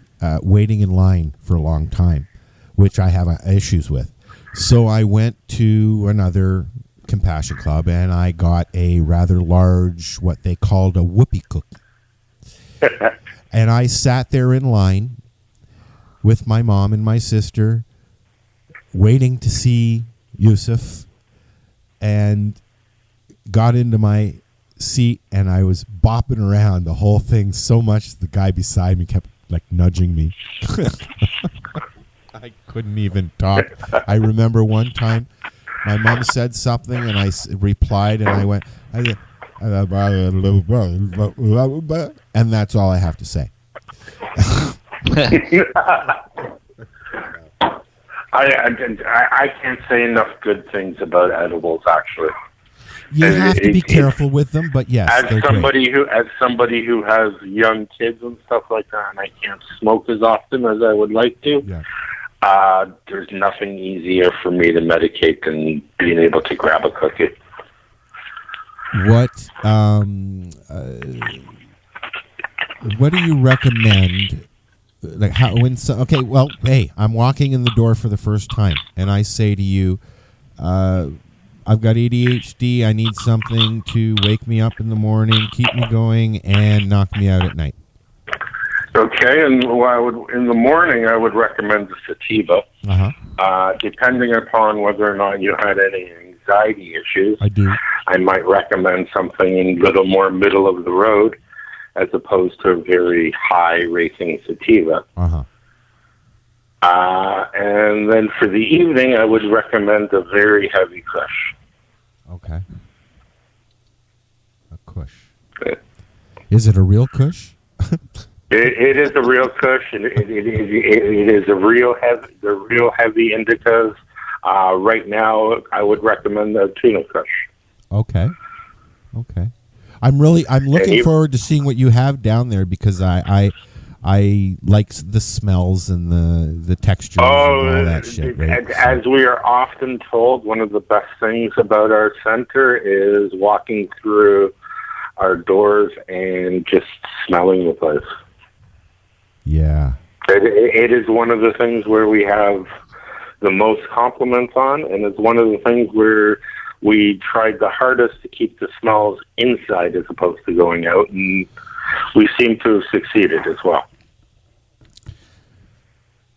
waiting in line for a long time, which I have issues with. So I went to another Compassion Club, and I got a rather large, what they called a whoopee cookie. And I sat there in line with my mom and my sister, waiting to see Yusuf, and got into my seat, and I was bopping around the whole thing so much the guy beside me kept like nudging me. I couldn't even talk. I remember one time my mom said something and I replied, and I went, and that's all I have to say. I can't say enough good things about edibles, actually. You have to be careful with them, but yes, as somebody who has young kids and stuff like that, and I can't smoke as often as I would like to. Yeah. There's nothing easier for me to medicate than being able to grab a cookie. What do you recommend? Like how when so, okay, well, hey, I'm walking in the door for the first time, and I say to you, I've got ADHD. I need something to wake me up in the morning, keep me going, and knock me out at night. Okay, and in the morning I would recommend the sativa. Depending upon whether or not you had any anxiety issues, I do. I might recommend something a little more middle of the road, as opposed to a very high racing sativa. And then for the evening, I would recommend a very heavy kush. Okay. A kush. Is it a real kush? It is a real kush, and it is a real heavy indicas. Right now, I would recommend a tuna kush. Okay. I'm looking forward to seeing what you have down there, because I like the smells and the textures and all that shit. Right? As we are often told, one of the best things about our center is walking through our doors and just smelling the place. Yeah. It is one of the things where we have the most compliments on, and it's one of the things where we tried the hardest to keep the smells inside as opposed to going out, and we seem to have succeeded as well.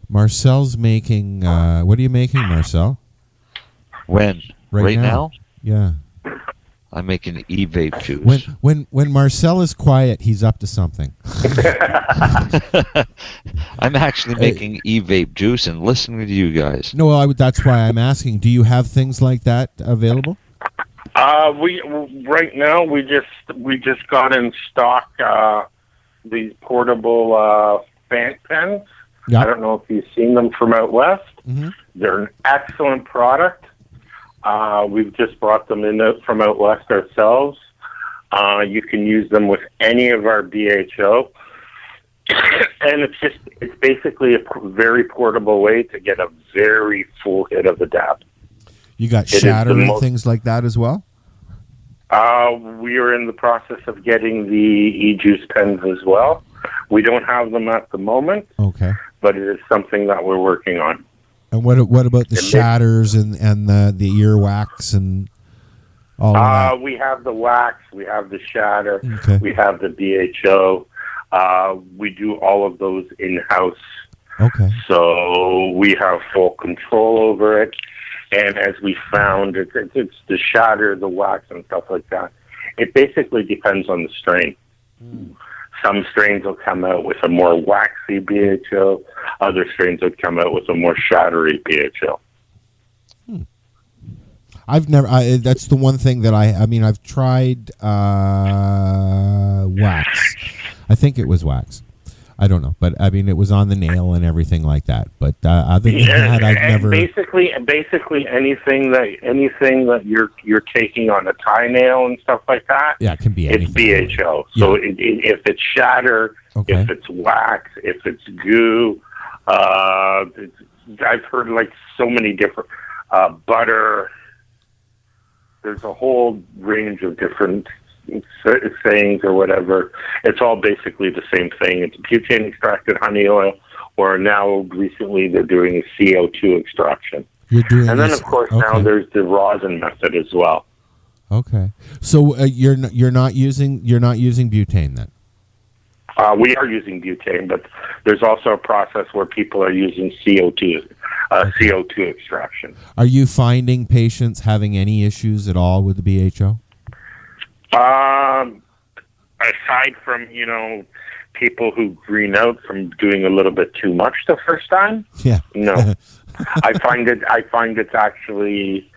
Marcel's making, what are you making, Marcel? When? Right now? Yeah. I'm making e-vape juice. When Marcel is quiet, he's up to something. I'm actually making e-vape juice and listening to you guys. No, that's why I'm asking. Do you have things like that available? We right now we just got in stock these portable fan pens. Yeah. I don't know if you've seen them from out west. Mm-hmm. They're an excellent product. We've just brought them in from out west ourselves. You can use them with any of our BHO. And it's basically a very portable way to get a very full hit of the dab. You got shatter and things like that as well? We are in the process of getting the e-juice pens as well. We don't have them at the moment. Okay. But it is something that we're working on. And what about the shatters and the ear wax and all of that? We have the wax, we have the shatter, Okay. we have the BHO. We do all of those in-house. Okay. So we have full control over it. And as we found, it's the shatter, the wax, and stuff like that. It basically depends on the strain. Some strains will come out with a more waxy BHO. Other strains will come out with a more shattery BHO. I've never. That's the one thing that I mean, I've tried wax. I think it was wax. I don't know, but I mean, it was on the nail and everything like that. But other than that, I've never. Basically, anything that you're taking on a tie nail and stuff like that. Yeah, it can be anything. It's BHO. So if it's shatter, if it's wax, if it's goo, I've heard like so many different butter. There's a whole range of different sayings or whatever. It's all basically the same thing. It's butane extracted honey oil, or now recently they're doing a CO2 extraction. And then of course now there's the rosin method as well. Okay, so you're not using butane then? We are using butane, but there's also a process where people are using CO2 extraction. Are you finding patients having any issues at all with the BHO? Aside from, people who green out from doing a little bit too much the first time. Yeah. No. I find it's actually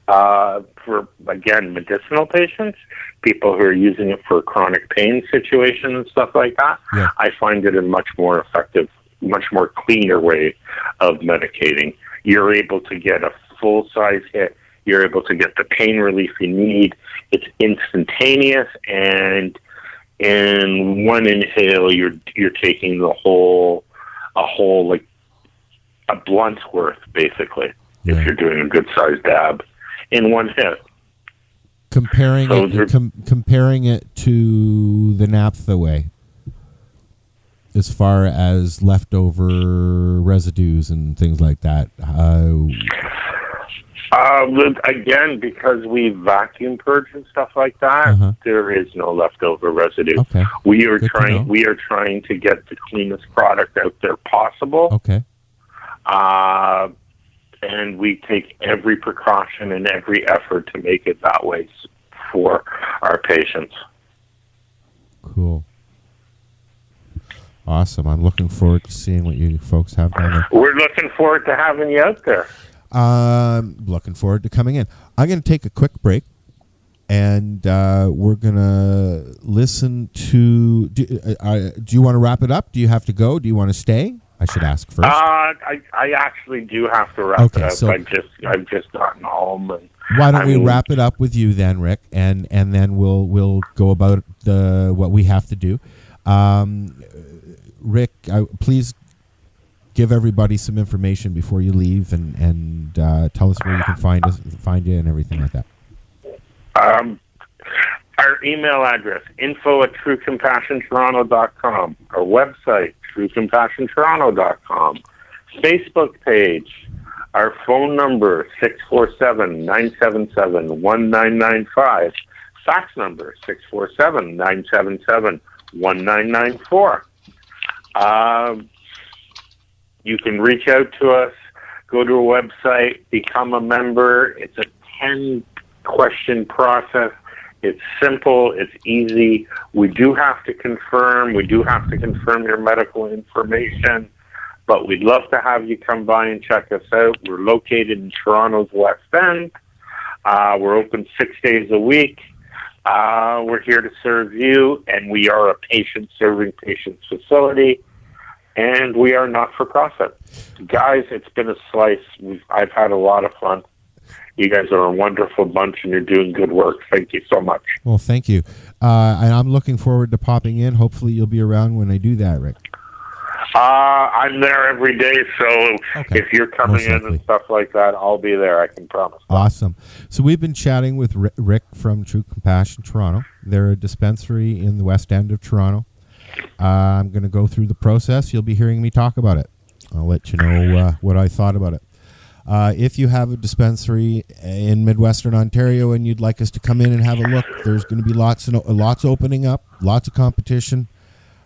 for, again, medicinal patients, people who are using it for chronic pain situations and stuff like that. Yeah. I find it a much more effective, much more cleaner way of medicating. You're able to get a full-size hit. You're able to get the pain relief you need. It's instantaneous, and in one inhale, you're taking a whole like a blunt's worth, basically. Yeah. If you're doing a good sized dab in one hit. Comparing it to the naphtha way, as far as leftover residues and things like that. Again, because we vacuum purge and stuff like that, there is no leftover residue. Okay. We are trying to get the cleanest product out there possible. Okay. And we take every precaution and every effort to make it that way for our patients. Cool. Awesome. I'm looking forward to seeing what you folks have down there. We're looking forward to having you out there. Looking forward to coming in. I'm going to take a quick break, and we're going to listen to... Do you want to wrap it up? Do you have to go? Do you want to stay? I should ask first. I actually do have to wrap it up. So I've just gotten home. And why don't we wrap it up with you then, Rick, and then we'll go about what we have to do. Rick, please give everybody some information before you leave, and tell us where you can find you and everything like that. Our email address, info@truecompassiontoronto.com. Our website, truecompassiontoronto.com. Facebook page. Our phone number, 647-977-1995. Fax number, 647-977-1994. You can reach out to us, go to a website, become a member. It's a 10-question process. It's simple. It's easy. We do have to confirm your medical information, but we'd love to have you come by and check us out. We're located in Toronto's West End. We're open 6 days a week. We're here to serve you, and we are a patient-serving patients facility, and we are not-for-profit. Guys, it's been a slice. I've had a lot of fun. You guys are a wonderful bunch, and you're doing good work. Thank you so much. Well, thank you. And I'm looking forward to popping in. Hopefully you'll be around when I do that, Rick. I'm there every day, so if you're coming in and stuff like that, I'll be there, I can promise. Awesome. So we've been chatting with Rick from True Compassion Toronto. They're a dispensary in the West End of Toronto. I'm going to go through the process. You'll be hearing me talk about it. I'll let you know what I thought about it. If you have a dispensary in Midwestern Ontario and you'd like us to come in and have a look, there's going to be lots opening up, lots of competition.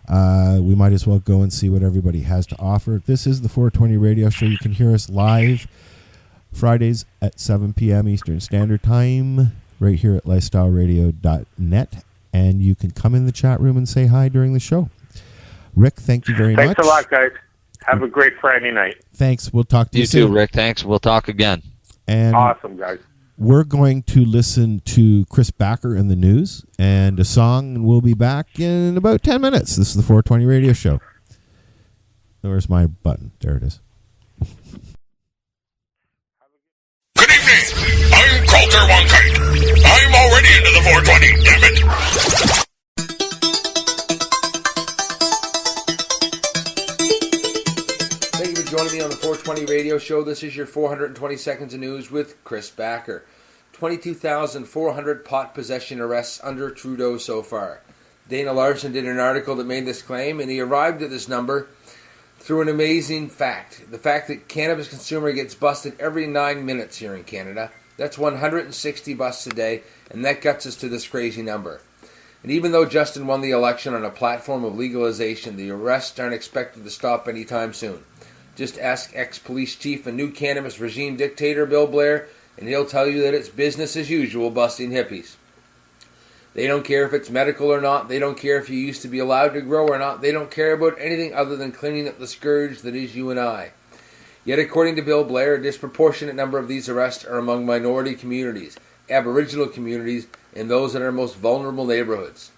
We might as well go and see what everybody has to offer. This is the 420 Radio Show. You can hear us live Fridays at 7 p.m. Eastern Standard Time right here at LifestyleRadio.net. And you can come in the chat room and say hi during the show. Rick, thank you very much. Thanks a lot, guys. Have a great Friday night. Thanks. We'll talk to you soon. You too, Rick. Thanks. We'll talk again. And awesome, guys. we're going to listen to Chris Backer in the news and a song, and we'll be back in about 10 minutes. This is the 420 Radio Show. Where's my button? There it is. Good evening. I'm Coulter Wonkite. I'm already into the 420, damn it. Thank you for joining me on the 420 Radio Show. This is your 420 Seconds of News with Chris Backer. 22,400 pot possession arrests under Trudeau so far. Dana Larson did an article that made this claim, and he arrived at this number through an amazing fact. The fact that cannabis consumer gets busted every 9 minutes here in Canada. That's 160 busts a day, and that gets us to this crazy number. And even though Justin won the election on a platform of legalization, the arrests aren't expected to stop anytime soon. Just ask ex-police chief and new cannabis regime dictator Bill Blair, and he'll tell you that it's business as usual busting hippies. They don't care if it's medical or not. They don't care if you used to be allowed to grow or not. They don't care about anything other than cleaning up the scourge that is you and I. Yet according to Bill Blair, a disproportionate number of these arrests are among minority communities, Aboriginal communities, and those that are most vulnerable neighborhoods.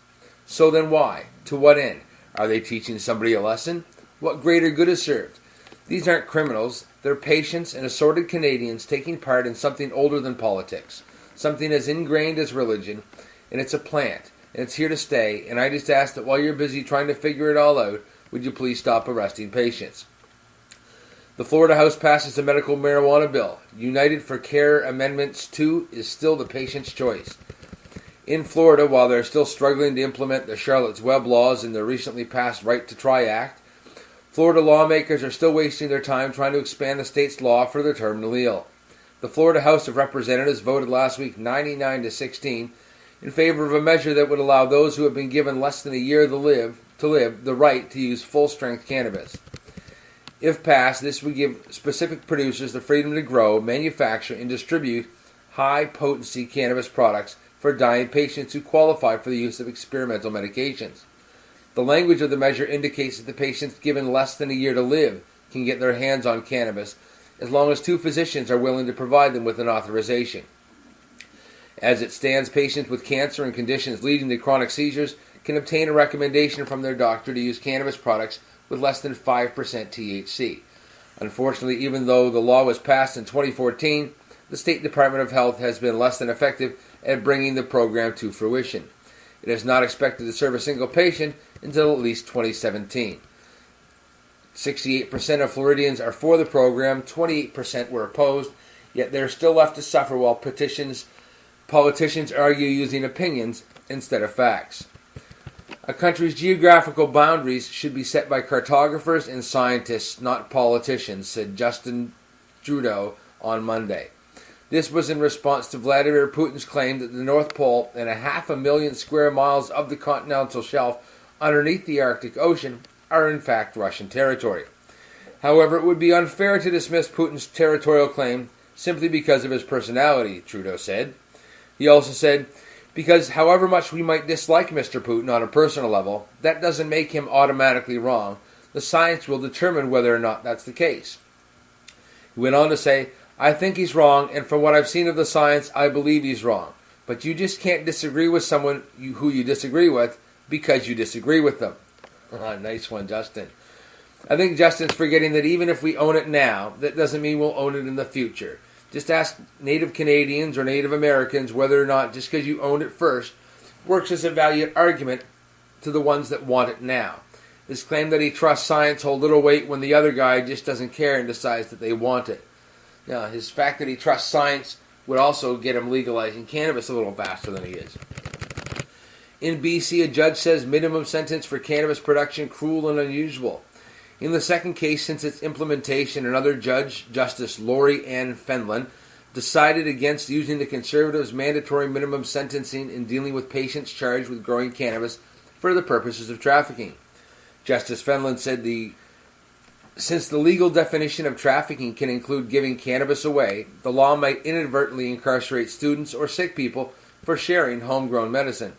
So then why? To what end? Are they teaching somebody a lesson? What greater good is served? These aren't criminals. They're patients and assorted Canadians taking part in something older than politics, something as ingrained as religion, and it's a plant, and it's here to stay, and I just ask that while you're busy trying to figure it all out, would you please stop arresting patients? The Florida House passes the medical marijuana bill. United for Care Amendments 2 is still the patient's choice. In Florida, while they're still struggling to implement the Charlotte's Web laws and the recently passed Right to Try Act, Florida lawmakers are still wasting their time trying to expand the state's law for the terminally ill. The Florida House of Representatives voted last week 99-16 in favor of a measure that would allow those who have been given less than a year to live the right to use full-strength cannabis. If passed, this would give specific producers the freedom to grow, manufacture, and distribute high-potency cannabis products for dying patients who qualify for the use of experimental medications. The language of the measure indicates that the patients given less than a year to live can get their hands on cannabis as long as 2 physicians are willing to provide them with an authorization. As it stands, patients with cancer and conditions leading to chronic seizures can obtain a recommendation from their doctor to use cannabis products with less than 5% THC. Unfortunately, even though the law was passed in 2014, the State Department of Health has been less than effective at bringing the program to fruition. It is not expected to serve a single patient until at least 2017. 68% of Floridians are for the program, 28% were opposed, yet they are still left to suffer while politicians argue using opinions instead of facts. A country's geographical boundaries should be set by cartographers and scientists, not politicians, said Justin Trudeau on Monday. This was in response to Vladimir Putin's claim that the North Pole and 500,000 square miles of the continental shelf underneath the Arctic Ocean are in fact Russian territory. However, it would be unfair to dismiss Putin's territorial claim simply because of his personality, Trudeau said. He also said, because however much we might dislike Mr. Putin on a personal level, that doesn't make him automatically wrong. The science will determine whether or not that's the case. He went on to say, I think he's wrong, and from what I've seen of the science, I believe he's wrong. But you just can't disagree with someone who you disagree with because you disagree with them. Nice one, Justin. I think Justin's forgetting that even if we own it now, that doesn't mean we'll own it in the future. Just ask Native Canadians or Native Americans whether or not just because you owned it first works as a valued argument to the ones that want it now. This claim that he trusts science holds little weight when the other guy just doesn't care and decides that they want it. Now, his fact that he trusts science would also get him legalizing cannabis a little faster than he is. In BC, a judge says minimum sentence for cannabis production cruel and unusual. In the second case since its implementation, another judge, Justice Laurie Fenlon, decided against using the Conservatives' mandatory minimum sentencing in dealing with patients charged with growing cannabis for the purposes of trafficking. Justice Fenlon said since the legal definition of trafficking can include giving cannabis away, the law might inadvertently incarcerate students or sick people for sharing homegrown medicine.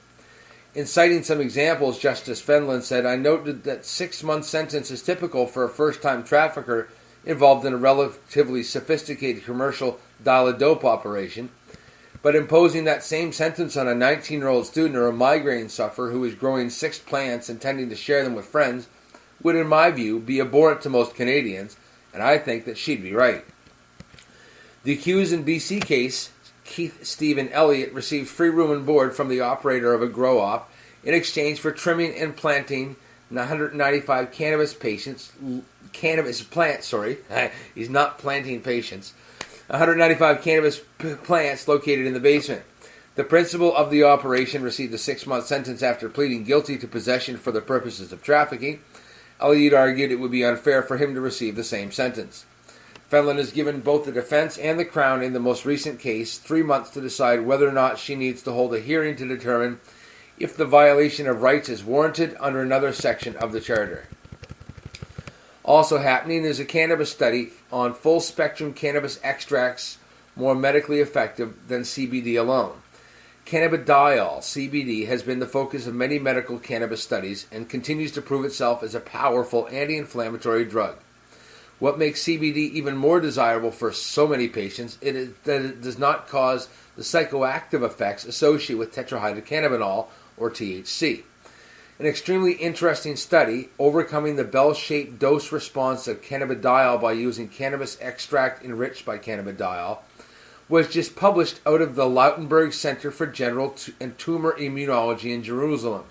In citing some examples, Justice Fenlon said, I noted that 6-month sentence is typical for a first-time trafficker involved in a relatively sophisticated commercial dial-a-dope operation. But imposing that same sentence on a 19-year-old student or a migraine sufferer who is growing 6 plants intending to share them with friends would, in my view, be abhorrent to most Canadians, and I think that she'd be right. The accused in BC case, Keith Stephen Elliott, received free room and board from the operator of a grow-op in exchange for trimming and planting 195 cannabis plants. He's not planting patients. 195 cannabis plants located in the basement. The principal of the operation received a 6-month sentence after pleading guilty to possession for the purposes of trafficking. Elliott argued it would be unfair for him to receive the same sentence. Fenlon has given both the defense and the Crown in the most recent case 3 months to decide whether or not she needs to hold a hearing to determine if the violation of rights is warranted under another section of the Charter. Also happening is a cannabis study on full-spectrum cannabis extracts more medically effective than CBD alone. Cannabidiol, CBD, has been the focus of many medical cannabis studies and continues to prove itself as a powerful anti-inflammatory drug. What makes CBD even more desirable for so many patients is that it does not cause the psychoactive effects associated with tetrahydrocannabinol, or THC. An extremely interesting study, overcoming the bell-shaped dose response of cannabidiol by using cannabis extract enriched by cannabidiol, was just published out of the Lautenberg Center for General and Tumor Immunology in Jerusalem.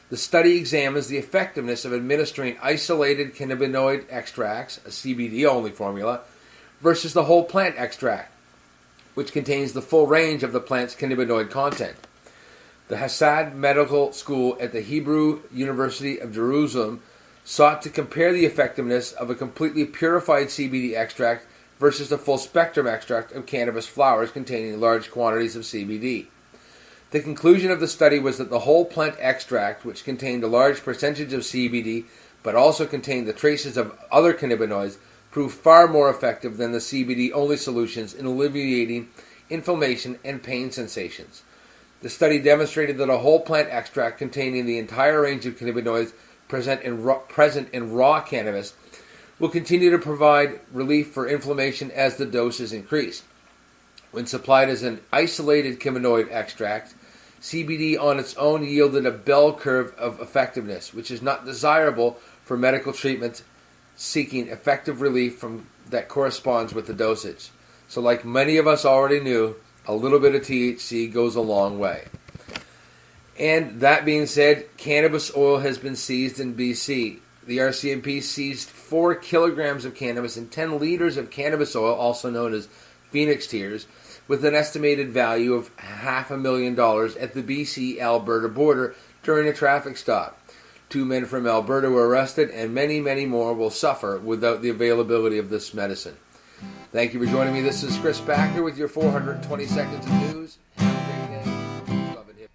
The study examines the effectiveness of administering isolated cannabinoid extracts, a CBD-only formula, versus the whole plant extract, which contains the full range of the plant's cannabinoid content. The Hassad Medical School at the Hebrew University of Jerusalem sought to compare the effectiveness of a completely purified CBD extract versus the full-spectrum extract of cannabis flowers containing large quantities of CBD. The conclusion of the study was that the whole plant extract, which contained a large percentage of CBD but also contained the traces of other cannabinoids, proved far more effective than the CBD-only solutions in alleviating inflammation and pain sensations. The study demonstrated that a whole plant extract containing the entire range of cannabinoids present in raw cannabis will continue to provide relief for inflammation as the dose is increased. When supplied as an isolated cannabinoid extract, CBD on its own yielded a bell curve of effectiveness, which is not desirable for medical treatment seeking effective relief from that corresponds with the dosage. So like many of us already knew, a little bit of THC goes a long way. And that being said, cannabis oil has been seized in BC. The RCMP seized 4 kilograms of cannabis and 10 liters of cannabis oil, also known as Phoenix tears, with an estimated value of $500,000 at the BC-Alberta border during a traffic stop. 2 men from Alberta were arrested, and many, many more will suffer without the availability of this medicine. Thank you for joining me. This is Chris Backer with your 420 seconds of news. Have a great day. Love it here.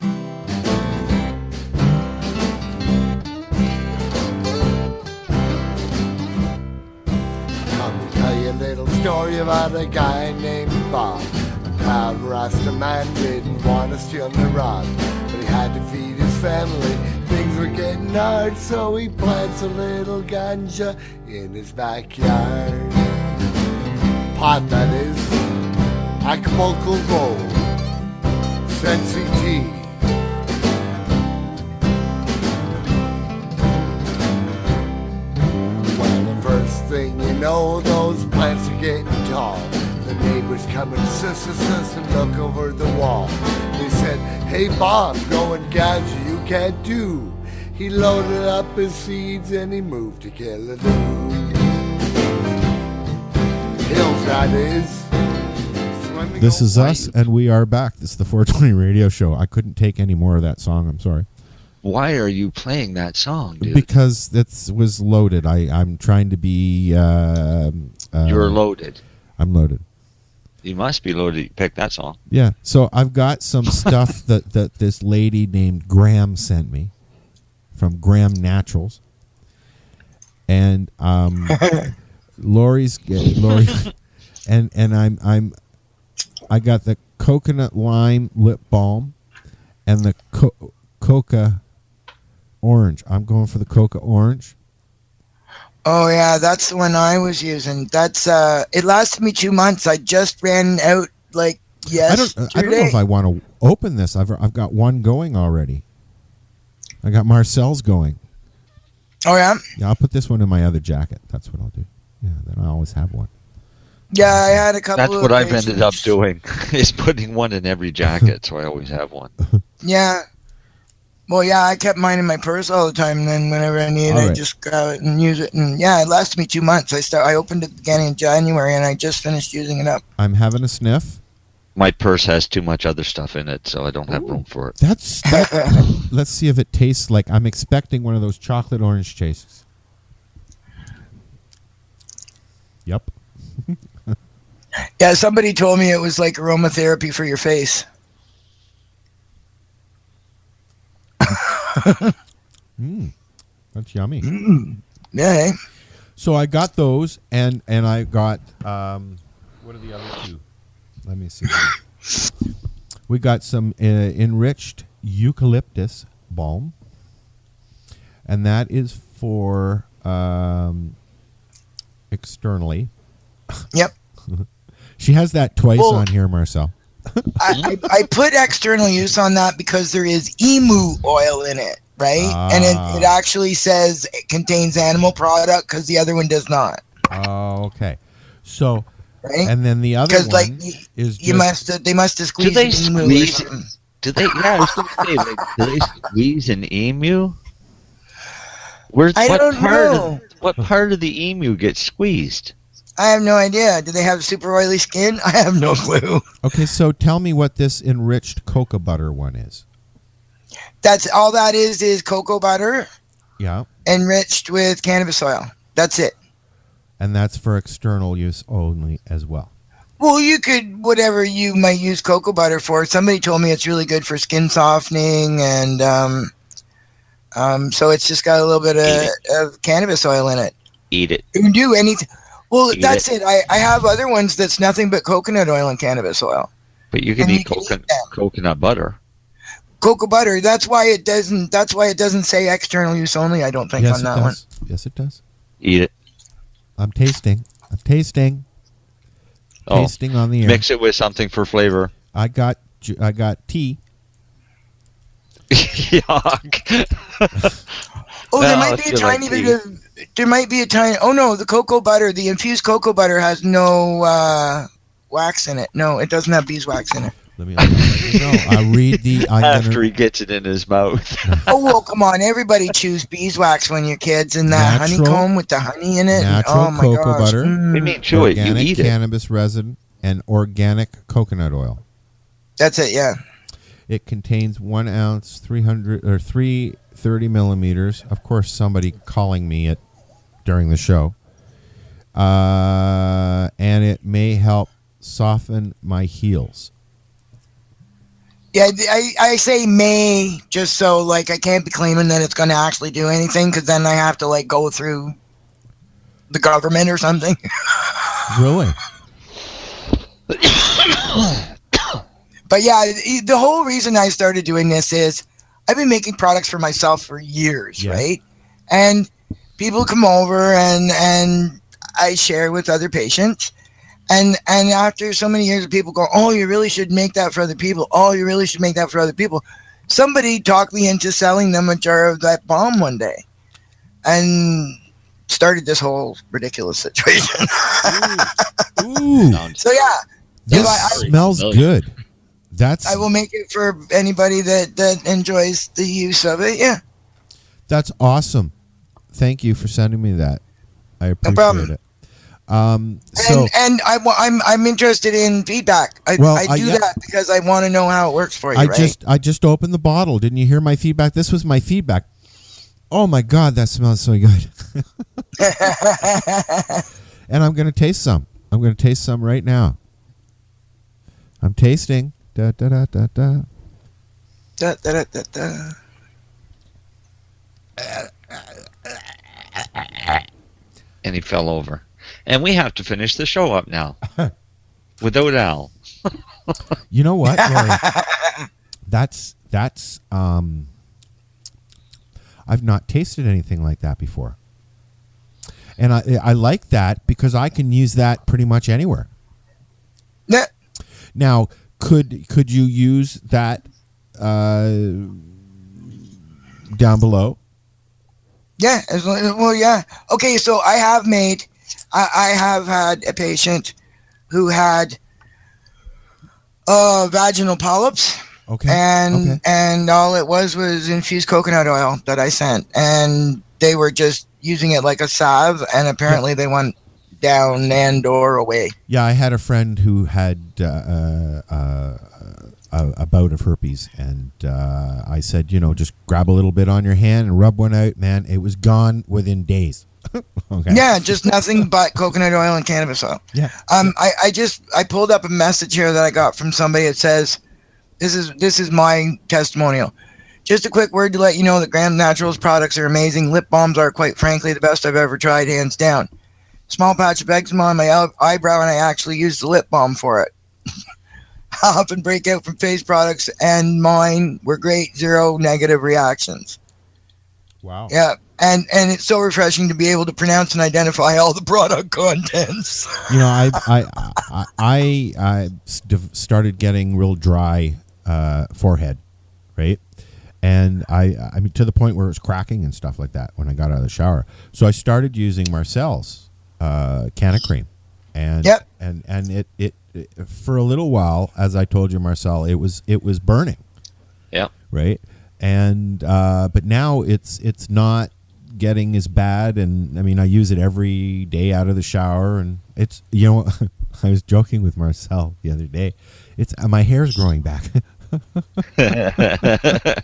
Let me tell you a little story about a guy named Bob. A proud Rasta man didn't want to steal the rod, but he had to feed his family. Things were getting hard, so he plants a little ganja in his backyard. Pot, that is, Acapulco Gold, Sensi Tea. Well, the first thing you know, those plants are getting tall. The neighbors come and sus and look over the wall. They said, "Hey Bob, growing ganja you can't do." He loaded up his seeds and he moved to Killaloo. Hills, that is. This is us, and we are back. This is the 420 radio show. I couldn't take any more of that song. I'm sorry. Why are you playing that song, dude? Because it was loaded. I'm trying to be... You're loaded. I'm loaded. You must be loaded. You picked that song. Yeah. So I've got some stuff that this lady named Graham sent me from Graham Naturals. And Lori and I got the coconut lime lip balm and the coca orange. I'm going for the coca orange. Oh yeah, that's the one I was using. That's it lasted me 2 months. I just ran out like Yes. I don't know if I want to open this. I've got one going already. I got Marcel's going. Oh yeah. Yeah, I'll put this one in my other jacket. That's what I'll do. Yeah, then I always have one. Yeah, I had a couple. That's what I've ended up doing, is putting one in every jacket, so I always have one. Yeah. Well, yeah, I kept mine in my purse all the time, and then whenever I need it, I just grab it and use it. And yeah, it lasted me 2 months. I opened it beginning of January, and I just finished using it up. I'm having a sniff. My purse has too much other stuff in it, so I don't have room for it. Let's see if it tastes like. I'm expecting one of those chocolate orange tastes. Yep. Yeah, somebody told me it was like aromatherapy for your face. That's yummy. Yeah. So I got those, and I got what are the other two? Let me see. We got some enriched eucalyptus balm, and that is for externally. Yep. She has that twice on here, Marcel. I put external use on that because there is emu oil in it, right? And it actually says it contains animal product because the other one does not. Oh, okay. So, right? And then the other one like, is they must have squeezed. Do they an emu squeeze? or something. Do they? Yeah, I was going to say, like, do they squeeze an emu? What part of the emu gets squeezed? I have no idea. Do they have super oily skin? I have no clue. Okay, so tell me what this enriched cocoa butter one is. That's all that is cocoa butter. Yeah. Enriched with cannabis oil. That's it. And that's for external use only as well. Well, you could, whatever you might use cocoa butter for. Somebody told me it's really good for skin softening, and so it's just got a little bit of cannabis oil in it. Eat it. You can do anything. Well, Eat that's it. I have other ones that's nothing but coconut oil and cannabis oil. But you can eat coconut butter. Cocoa butter. That's why it doesn't. That's why it doesn't say external use only. I don't think on that one. Yes, it does. Eat it. I'm tasting. Tasting on the air. Mix it with something for flavor. I got tea. Yuck. There might be a tiny bit of. There might be a tiny. Oh no, the cocoa butter, the infused cocoa butter has no wax in it. No, it doesn't have beeswax in it. Let me know. I'll read the. After he gets it in his mouth. Oh well, come on! Everybody chews beeswax when you're kids, and that honeycomb with the honey in it. Natural cocoa butter. We mean chew it. You eat it. Cannabis resin and organic coconut oil. That's it. Yeah. It contains 1 ounce, 330 millimeters. Of course, somebody calling me during the show. And it may help soften my heels. Yeah, I say may just so like I can't be claiming that it's going to actually do anything because then I have to like go through the government or something. Really? But yeah, the whole reason I started doing this is I've been making products for myself for years, right? And people come over and I share with other patients. And after so many years of people go, oh, you really should make that for other people. Oh, you really should make that for other people. Somebody talked me into selling them a jar of that balm one day and started this whole ridiculous situation. Ooh. So yeah. This smells good. I will make it for anybody that enjoys the use of it. Yeah. That's awesome. Thank you for sending me that. I appreciate it. So I'm interested in feedback. I do that because I want to know how it works for you. I just opened the bottle. Didn't you hear my feedback? This was my feedback. Oh my God, that smells so good. And I'm going to taste some. I'm going to taste some right now. I'm tasting. Da da da da da. Da da da da da. And he fell over. And we have to finish the show up now. Without Al. You know what, Laurie? That's I've not tasted anything like that before. And I like that because I can use that pretty much anywhere. Yeah. Now, could you use that down below? Yeah. Well, yeah. Okay, so I have had a patient who had vaginal polyps. Okay. And all it was infused coconut oil that I sent, and they were just using it like a salve, and apparently they went down and or away. Yeah, I had a friend who had a bout of herpes, and I said, just grab a little bit on your hand and rub one out. Man, it was gone within days. Okay. Yeah, just nothing but coconut oil and cannabis oil. Yeah. I pulled up a message here that I got from somebody that says, this is my testimonial. Just a quick word to let you know that Graham Naturals products are amazing. Lip balms are, quite frankly, the best I've ever tried, hands down. Small patch of eczema on my eyebrow, and I actually used the lip balm for it. I often break out from face products, and mine were great. 0 negative reactions. Wow. Yeah, and it's so refreshing to be able to pronounce and identify all the product contents. I started getting real dry forehead, right? And I mean, to the point where it was cracking and stuff like that when I got out of the shower. So I started using Marcel's can of cream, and yep. and it for a little while, as I told you, Marcel, it was burning. Yeah. Right. And but now it's not getting as bad, and I mean, I use it every day out of the shower, and it's I was joking with Marcel the other day. It's my hair's growing back.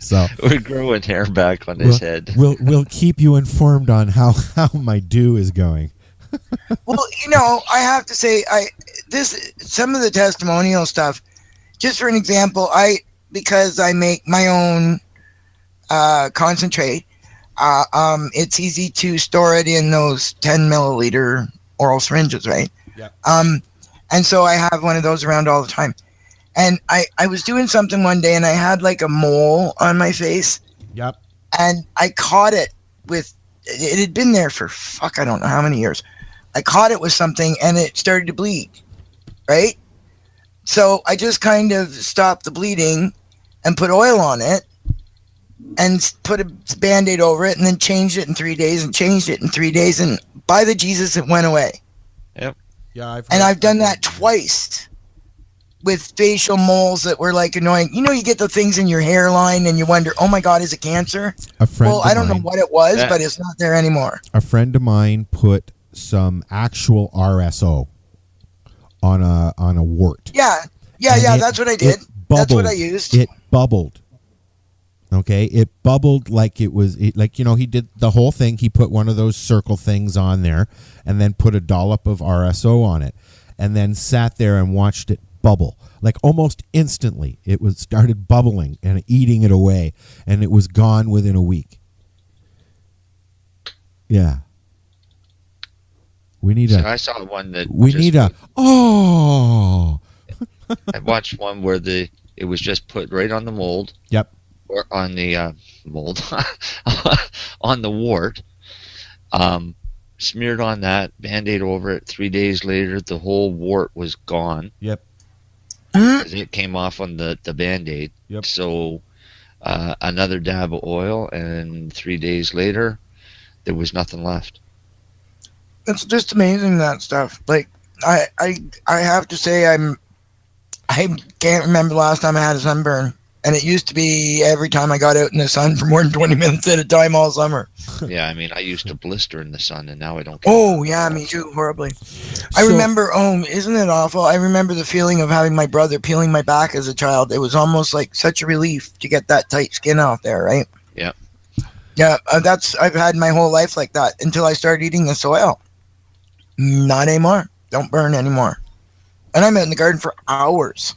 So we're growing hair back on his head. We'll keep you informed on how my do is going. Well, I have to say, some of the testimonial stuff. Just for an example, because I make my own concentrate. It's easy to store it in those 10 milliliter oral syringes, right? Yeah. And so I have one of those around all the time. And I was doing something one day, and I had like a mole on my face. Yep. And I caught it it had been there for I don't know how many years. I caught it with something, and it started to bleed, right? So I just kind of stopped the bleeding and put oil on it and put a Band-Aid over it, and then changed it in 3 days and changed it in 3 days. And by the Jesus, it went away. Yep. Yeah. I've done that twice with facial moles that were like annoying. You get the things in your hairline and you wonder, oh my God, is it cancer? I don't know what it was, but it's not there anymore. A friend of mine put some actual RSO on a wart. Yeah. That's what I did. That's what I used. It bubbled. Okay, it bubbled like it was he did the whole thing. He put one of those circle things on there, and then put a dollop of RSO on it, and then sat there and watched it bubble. Like almost instantly, it started bubbling and eating it away, and it was gone within a week. Yeah. I saw one that I watched one where it was just put right on the mold. Yep. Or on the mold on the wart. Smeared on that, Band-Aid over it. 3 days later, the whole wart was gone. Yep. It came off on the Band-Aid. Yep. So another dab of oil, and 3 days later, there was nothing left. It's just amazing, that stuff. Like I have to say, I can't remember the last time I had a sunburn, and it used to be every time I got out in the sun for more than 20 minutes at a time all summer. Yeah, I mean, I used to blister in the sun, and now I don't. Oh yeah, me too, horribly. I remember. Oh, isn't it awful? I remember the feeling of having my brother peeling my back as a child. It was almost like such a relief to get that tight skin off there, right? Yeah. Yeah, I've had my whole life like that until I started eating the soil. Not anymore. Don't burn anymore. And I'm out in the garden for hours.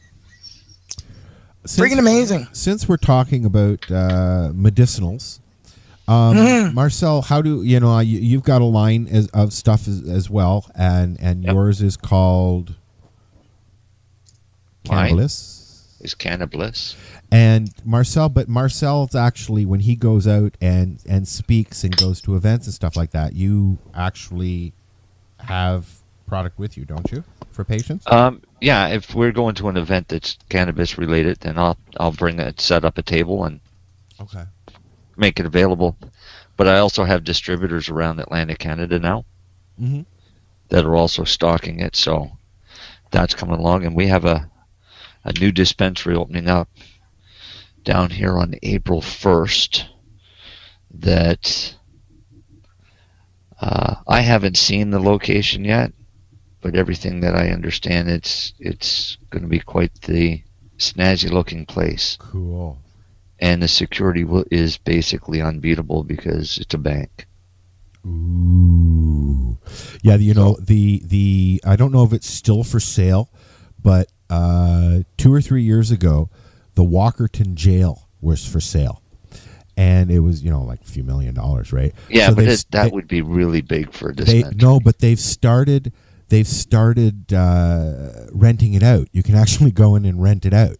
Freaking amazing. Since we're talking about medicinals, Marcel, how do you've got a line of stuff as well, and yours is called Cannabis. Is Cannabis. And Marcel's actually, when he goes out and speaks and goes to events and stuff like that, you actually have product with you, don't you, for patients? yeah, if we're going to an event that's cannabis related, then I'll bring it, set up a table and make it available. But I also have distributors around Atlantic Canada now that are also stocking it, so that's coming along. And we have a new dispensary opening up down here on April 1st that I haven't seen the location yet, but everything that I understand, it's going to be quite the snazzy looking place. Cool. And the security is basically unbeatable because it's a bank. Ooh. Yeah, you know, the I don't know if it's still for sale, but 2 or 3 years ago, the Walkerton jail was for sale. And it was, like a few $1 million, right? Yeah, so but that would be really big for a dispensary. But they've started renting it out. You can actually go in and rent it out.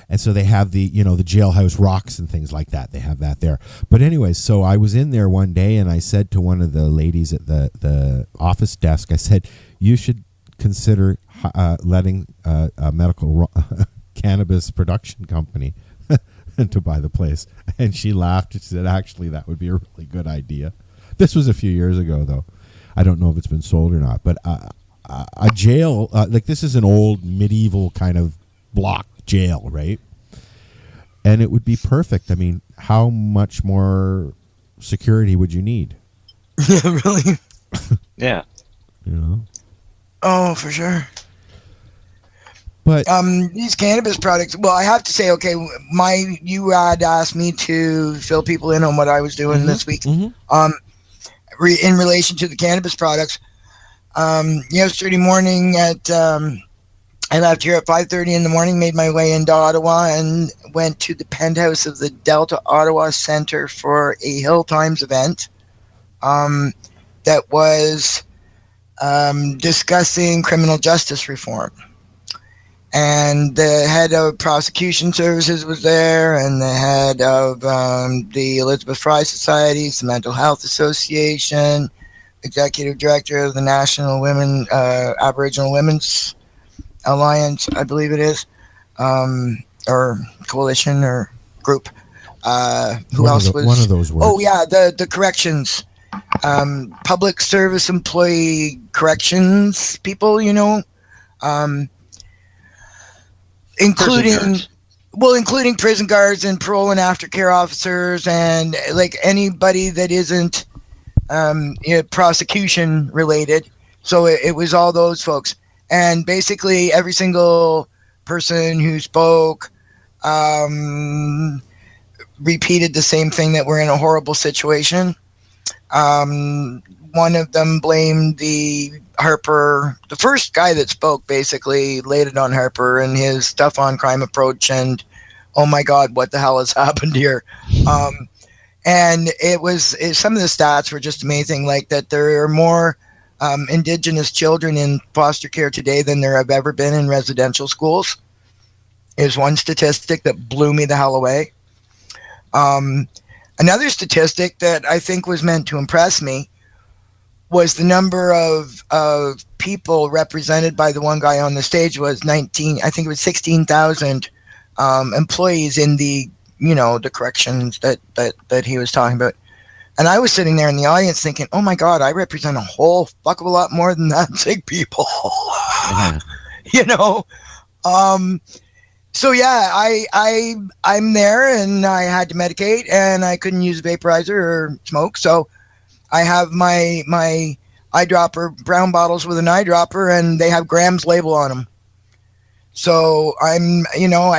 And so they have the jailhouse rocks and things like that. They have that there. But anyways, so I was in there one day and I said to one of the ladies at the office desk, I said, you should consider letting a medical cannabis production company to buy the place. And she laughed. She said, actually, that would be a really good idea. This was a few years ago, though. I don't know if it's been sold or not. But a jail, like this is an old medieval kind of block jail, right? And it would be perfect. I mean, how much more security would you need? Yeah, really? Yeah. Oh, for sure. But these cannabis products, well, I have to say, okay, you had asked me to fill people in on what I was doing this week. In relation to the cannabis products, yesterday morning I left here at 5:30 in the morning, made my way into Ottawa, and went to the penthouse of the Delta Ottawa Center for a Hill Times event that was discussing criminal justice reform. And the head of prosecution services was there, and the head of the Elizabeth Fry Society, the Mental Health Association, executive director of the National Aboriginal Women's Alliance, I believe it is, or coalition or group. Who else was? One of those words. Oh yeah, the corrections, public service employee corrections people. Including prison guards and parole and aftercare officers, and like anybody that isn't prosecution related. So it was all those folks. And basically every single person who spoke repeated the same thing, that we're in a horrible situation. One of them blamed the first guy that spoke basically laid it on Harper and his stuff on crime approach, and oh my God, what the hell has happened here? And some of the stats were just amazing, like that there are more Indigenous children in foster care today than there have ever been in residential schools, is one statistic that blew me the hell away. Another statistic that I think was meant to impress me was the number of people represented by the one guy on the stage was 16,000 employees in the corrections that he was talking about. And I was sitting there in the audience thinking, oh my God, I represent a whole fuck of a lot more than that, sick people. So yeah, I'm there, and I had to medicate, and I couldn't use vaporizer or smoke. So I have my eyedropper, brown bottles with an eyedropper, and they have grams label on them. So I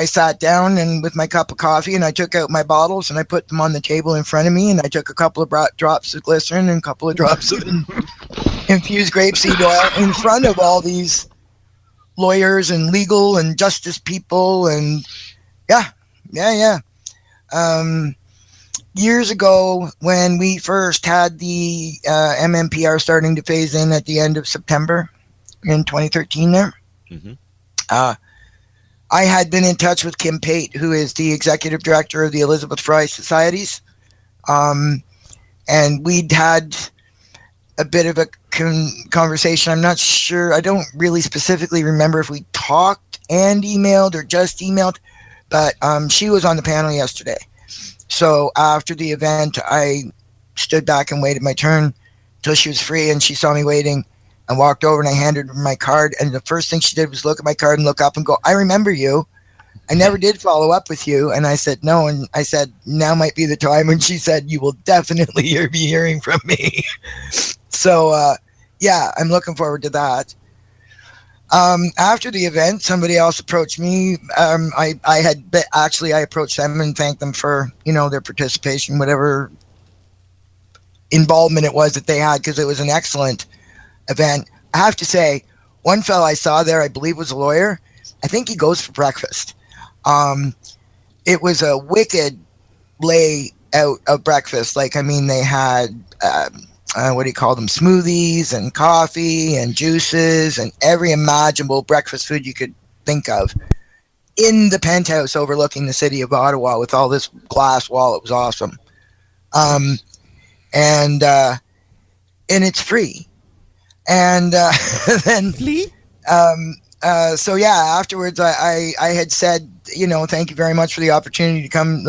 sat down and with my cup of coffee, and I took out my bottles and I put them on the table in front of me, and I took a couple of drops of glycerin and a couple of drops of infused grapeseed oil in front of all these lawyers and legal and justice people. And yeah. Years ago, when we first had the MMPR starting to phase in at the end of September in 2013 there, I had been in touch with Kim Pate, who is the executive director of the Elizabeth Fry Societies. And we'd had a bit of a conversation. I'm not sure. I don't really specifically remember if we talked and emailed or just emailed, but she was on the panel yesterday. So after the event, I stood back and waited my turn till she was free, and she saw me waiting and walked over, and I handed her my card, and the first thing she did was look at my card and look up and go, I remember you. I never did follow up with you. And I said, no. And I said, now might be the time. And she said, you will definitely be hearing from me. So, yeah, I'm looking forward to that. After the event, somebody else approached me. I approached them and thanked them for, their participation, whatever involvement it was that they had, because it was an excellent event. I have to say, one fellow I saw there, I believe was a lawyer. I think he goes for breakfast. It was a wicked layout of breakfast. They had, what do you call them? Smoothies and coffee and juices and every imaginable breakfast food you could think of in the penthouse overlooking the city of Ottawa with all this glass wall. It was awesome. And it's free. And then, so yeah, afterwards I had said, thank you very much for the opportunity to come.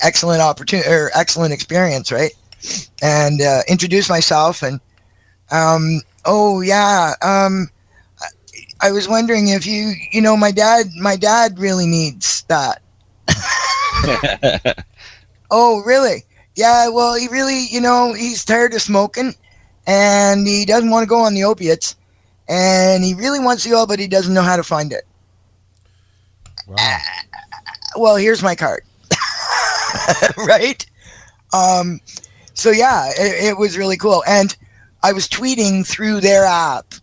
Excellent opportunity or excellent experience, right? And introduce myself and, I was wondering if my dad really needs that. Oh, really? Yeah, well, he really, he's tired of smoking and he doesn't want to go on the opiates and he really wants to go, but he doesn't know how to find it. Wow. Well, here's my card. Right? So yeah, it was really cool. And I was tweeting through their app.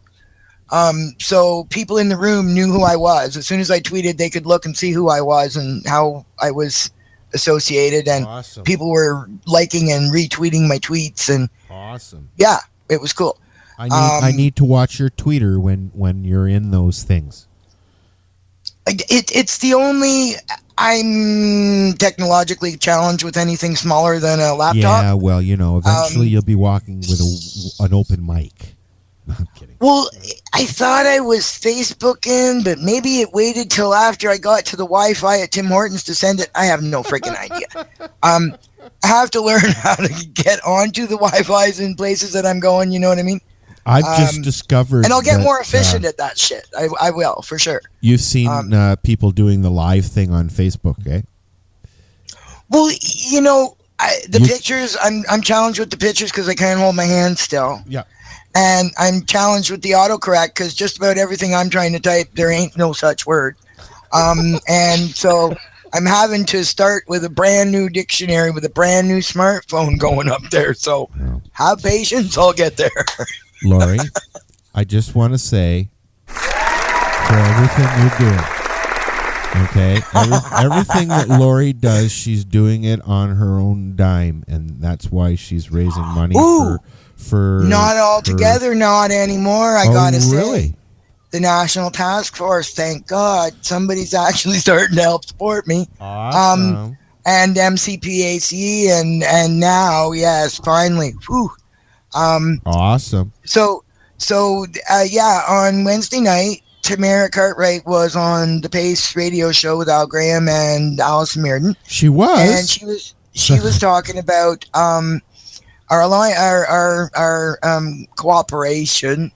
So people in the room knew who I was. As soon as I tweeted, they could look and see who I was and how I was associated. And awesome. People were liking and retweeting my tweets. And awesome. Yeah, it was cool. I need to watch your Twitter when you're in those things. It's the only... I'm technologically challenged with anything smaller than a laptop. Yeah, well, eventually you'll be walking with an open mic. No, I'm kidding. Well, I thought I was Facebooking, but maybe it waited till after I got to the Wi-Fi at Tim Hortons to send it. I have no freaking idea. I have to learn how to get onto the Wi-Fi's in places that I'm going, you know what I mean? I've just discovered... And I'll get more efficient at that shit. I will, for sure. You've seen people doing the live thing on Facebook, eh? Well, pictures, I'm challenged with the pictures because I can't hold my hand still. Yeah. And I'm challenged with the autocorrect because just about everything I'm trying to type, there ain't no such word. And so I'm having to start with a brand new dictionary with a brand new smartphone going up there. So have patience, I'll get there. Laurie, I just want to say for everything you're doing, okay? Everything that Laurie does, she's doing it on her own dime, and that's why she's raising money for not altogether, not anymore, I gotta really? say. The National Task Force, thank God. Somebody's actually starting to help support me. Awesome. And MCPAC, and now, yes, finally. Whew. Awesome. So, on Wednesday night, Tamara Cartwright was on the Pace radio show with Al Graham and Alison Mearden. She was, and she was talking about our cooperation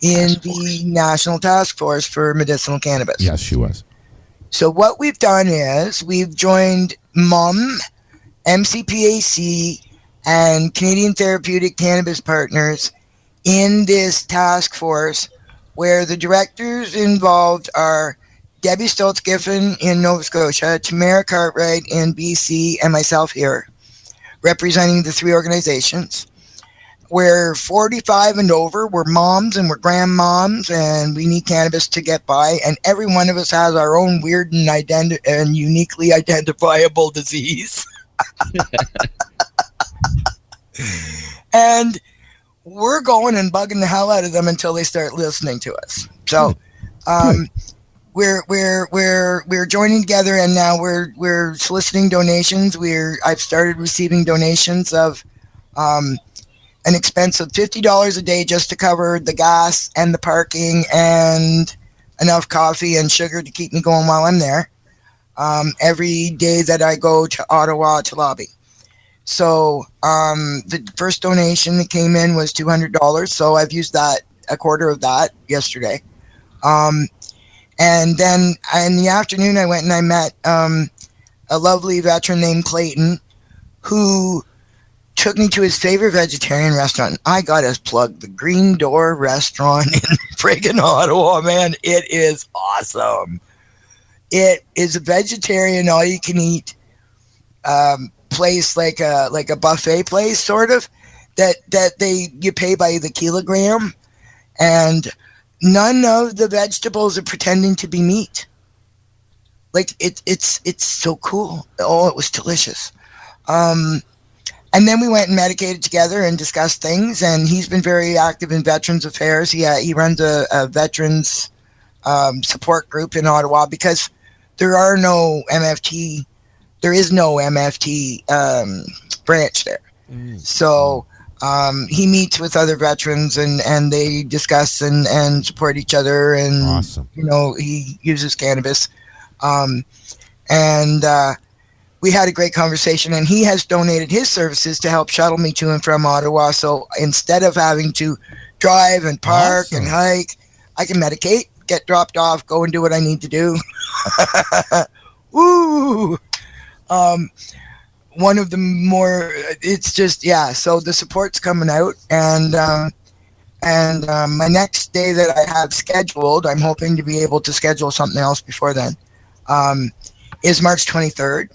in the National Task Force for Medicinal Cannabis. Yes, she was. So what we've done is we've joined MUM, MCPAC, and Canadian Therapeutic Cannabis Partners in this task force where the directors involved are Debbie Stoltz-Giffen in Nova Scotia, Tamara Cartwright in BC, and myself here, representing the three organizations. We're 45 and over, we're moms and we're grandmoms, and we need cannabis to get by, and every one of us has our own weird and uniquely identifiable disease. And we're going and bugging the hell out of them until they start listening to us. So we're joining together, and now we're soliciting donations. I've started receiving donations of and an expense of $50 a day just to cover the gas and the parking and enough coffee and sugar to keep me going while I'm there. Every day that I go to Ottawa to lobby. So the first donation that came in was $200. So I've used that, a quarter of that yesterday. And then in the afternoon, I went and I met a lovely veteran named Clayton, who took me to his favorite vegetarian restaurant. I got to plug the Green Door restaurant in friggin' Ottawa, man. It is awesome. It is a vegetarian, all-you-can-eat place, like a buffet place, sort of. That you pay by the kilogram, and none of the vegetables are pretending to be meat. Like it's so cool. Oh, it was delicious. And then we went and medicated together and discussed things. And he's been very active in Veterans Affairs. He runs a veterans support group in Ottawa because there is no MFT branch there. So he meets with other veterans and they discuss and support each other. And awesome. He uses cannabis. We had a great conversation, and he has donated his services to help shuttle me to and from Ottawa. So instead of having to drive and park and hike, I can medicate, get dropped off, go and do what I need to do. Woo! One of the more, it's just, yeah, so the support's coming out, and my next day that I have scheduled, I'm hoping to be able to schedule something else before then, is March 23rd.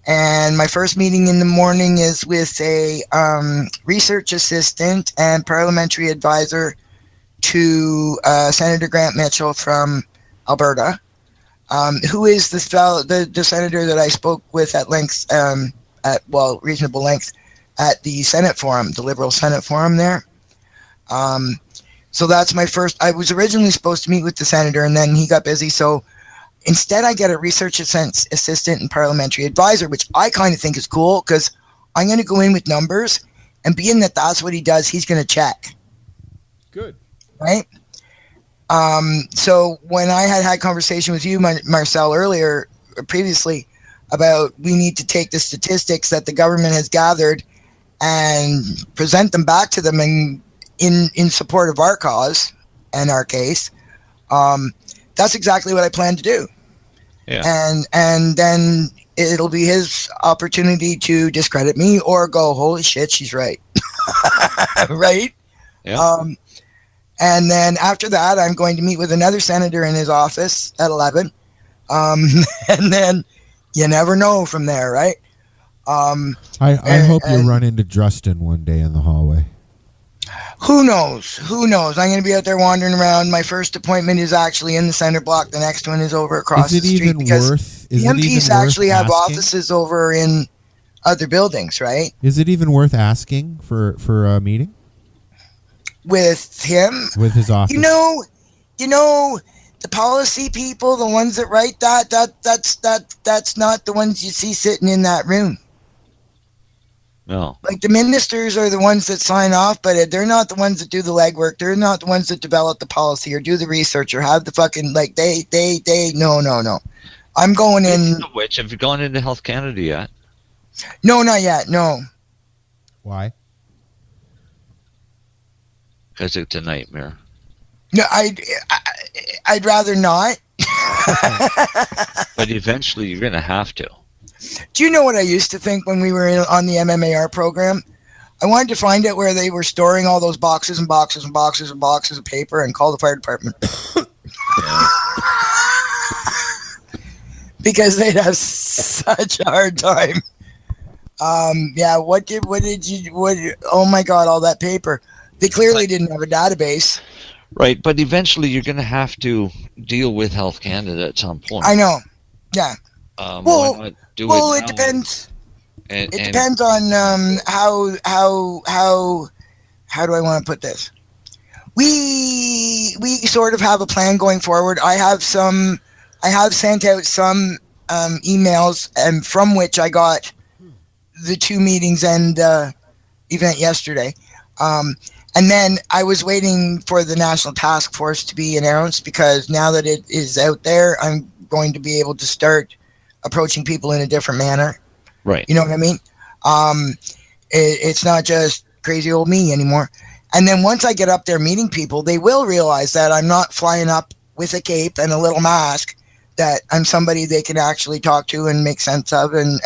And my first meeting in the morning is with a research assistant and parliamentary advisor to Senator Grant Mitchell from Alberta, who is the senator that I spoke with at length, reasonable length, at the Senate Forum, the Liberal Senate Forum there. So that's my first. I was originally supposed to meet with the senator, and then he got busy, so instead, I get a research assistant and parliamentary advisor, which I kind of think is cool because I'm going to go in with numbers, and being that that's what he does, he's going to check. Good. Right? So when I had conversation with you, Marcel, previously, about we need to take the statistics that the government has gathered and present them back to them in support of our cause and our case, that's exactly what I plan to do. Yeah. And then it'll be his opportunity to discredit me or go, holy shit, she's right. Right? Yeah. And then after that, I'm going to meet with another senator in his office at 11. And then you never know from there, right? I hope you run into Justin one day in the hallway. Who knows? I'm going to be out there wandering around. My first appointment is actually in the center block. The next one is over across the street. Because the MPs actually have offices over in other buildings, right? Is it even worth asking for a meeting? With him? With his office? You know, the policy people, the ones that write that's not the ones you see sitting in that room. No. Like the ministers are the ones that sign off, but they're not the ones that do the legwork. They're not the ones that develop the policy or do the research or have the fucking, like, no. I'm going in. Which, have you gone into Health Canada yet? No, not yet, no. Why? Because it's a nightmare. No, I'd rather not. But eventually you're going to have to. Do you know what I used to think when we were on the MMAR program? I wanted to find out where they were storing all those boxes and boxes and boxes and boxes of paper and call the fire department. Because they'd have such a hard time. Oh my God, all that paper. They clearly didn't have a database. Right, but eventually you're going to have to deal with Health Canada at some point. I know, yeah. It depends. It depends on how do I want to put this? We sort of have a plan going forward. I have sent out some emails, and from which I got the 2 meetings and event yesterday. And then I was waiting for the national task force to be announced, because now that it is out there, I'm going to be able to start approaching people in a different manner. Right. You know what I mean? It's not just crazy old me anymore. And then once I get up there meeting people, they will realize that I'm not flying up with a cape and a little mask, that I'm somebody they can actually talk to and make sense of. And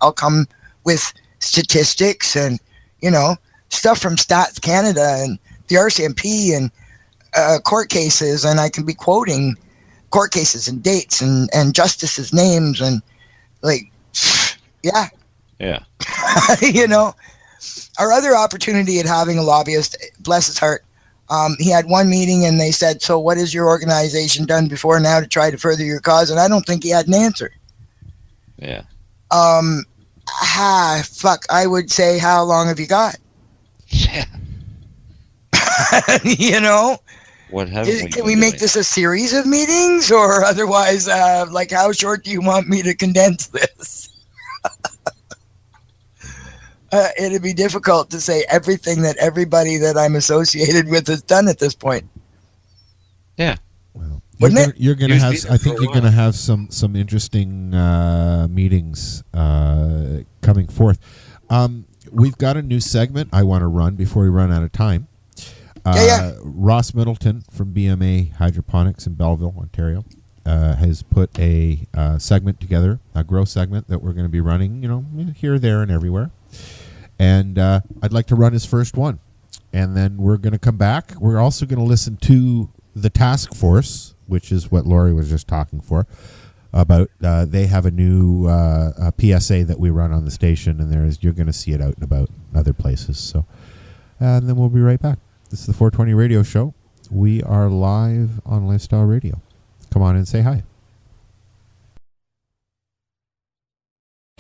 I'll come with statistics and, you know, stuff from Stats Canada and the RCMP and court cases. And I can be quoting court cases and dates and justices' names and, like, yeah. Yeah. You know, our other opportunity at having a lobbyist, bless his heart, he had one meeting and they said, so what has your organization done before now to try to further your cause? And I don't think he had an answer. Yeah. Fuck, I would say, how long have you got? Yeah. You know? What have Can we make this a series of meetings, or otherwise, like, how short do you want me to condense this? It'd be difficult to say everything that everybody that I'm associated with has done at this point. Yeah. Well, Wouldn't it? You're going to have. I think for a you're going to have some interesting meetings coming forth. We've got a new segment I want to run before we run out of time. Ross Middleton from BMA Hydroponics in Belleville, Ontario, has put a segment together, a grow segment that we're going to be running, you know, here, there, and everywhere. And I'd like to run his first one. And then we're going to come back. We're also going to listen to the task force, which is what Laurie was just talking for, about they have a new PSA that we run on the station, and you're going to see it out and about other places. So, and then we'll be right back. This is the 420 Radio Show. We are live on Lifestyle Radio. Come on and say hi.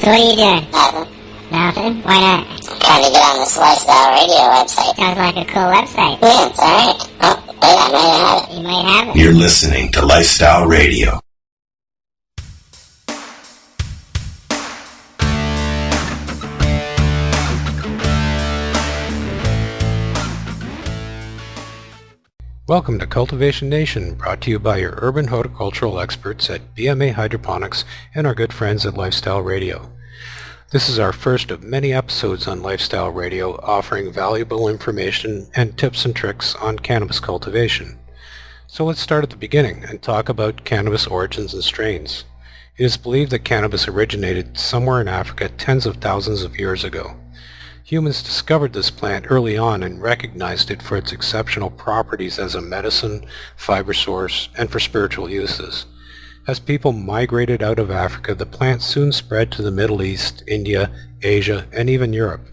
So what are you doing? Nothing? Why not? Trying to get on this Lifestyle Radio website. Sounds like a cool website. Yeah, it's alright. Oh, wait, I might have it. You might have it. You're listening to Lifestyle Radio. Welcome to Cultivation Nation, brought to you by your urban horticultural experts at BMA Hydroponics and our good friends at Lifestyle Radio. This is our first of many episodes on Lifestyle Radio, offering valuable information and tips and tricks on cannabis cultivation. So let's start at the beginning and talk about cannabis origins and strains. It is believed that cannabis originated somewhere in Africa tens of thousands of years ago. Humans discovered this plant early on and recognized it for its exceptional properties as a medicine, fiber source, and for spiritual uses. As people migrated out of Africa, the plant soon spread to the Middle East, India, Asia, and even Europe.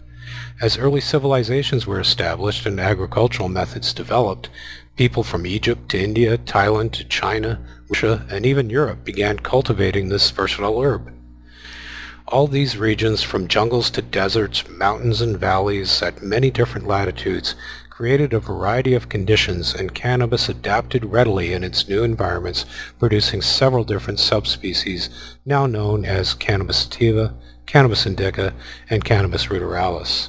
As early civilizations were established and agricultural methods developed, people from Egypt to India, Thailand to China, Russia, and even Europe began cultivating this versatile herb. All these regions, from jungles to deserts, mountains and valleys at many different latitudes, created a variety of conditions, and cannabis adapted readily in its new environments, producing several different subspecies now known as Cannabis sativa, Cannabis indica, and Cannabis ruderalis.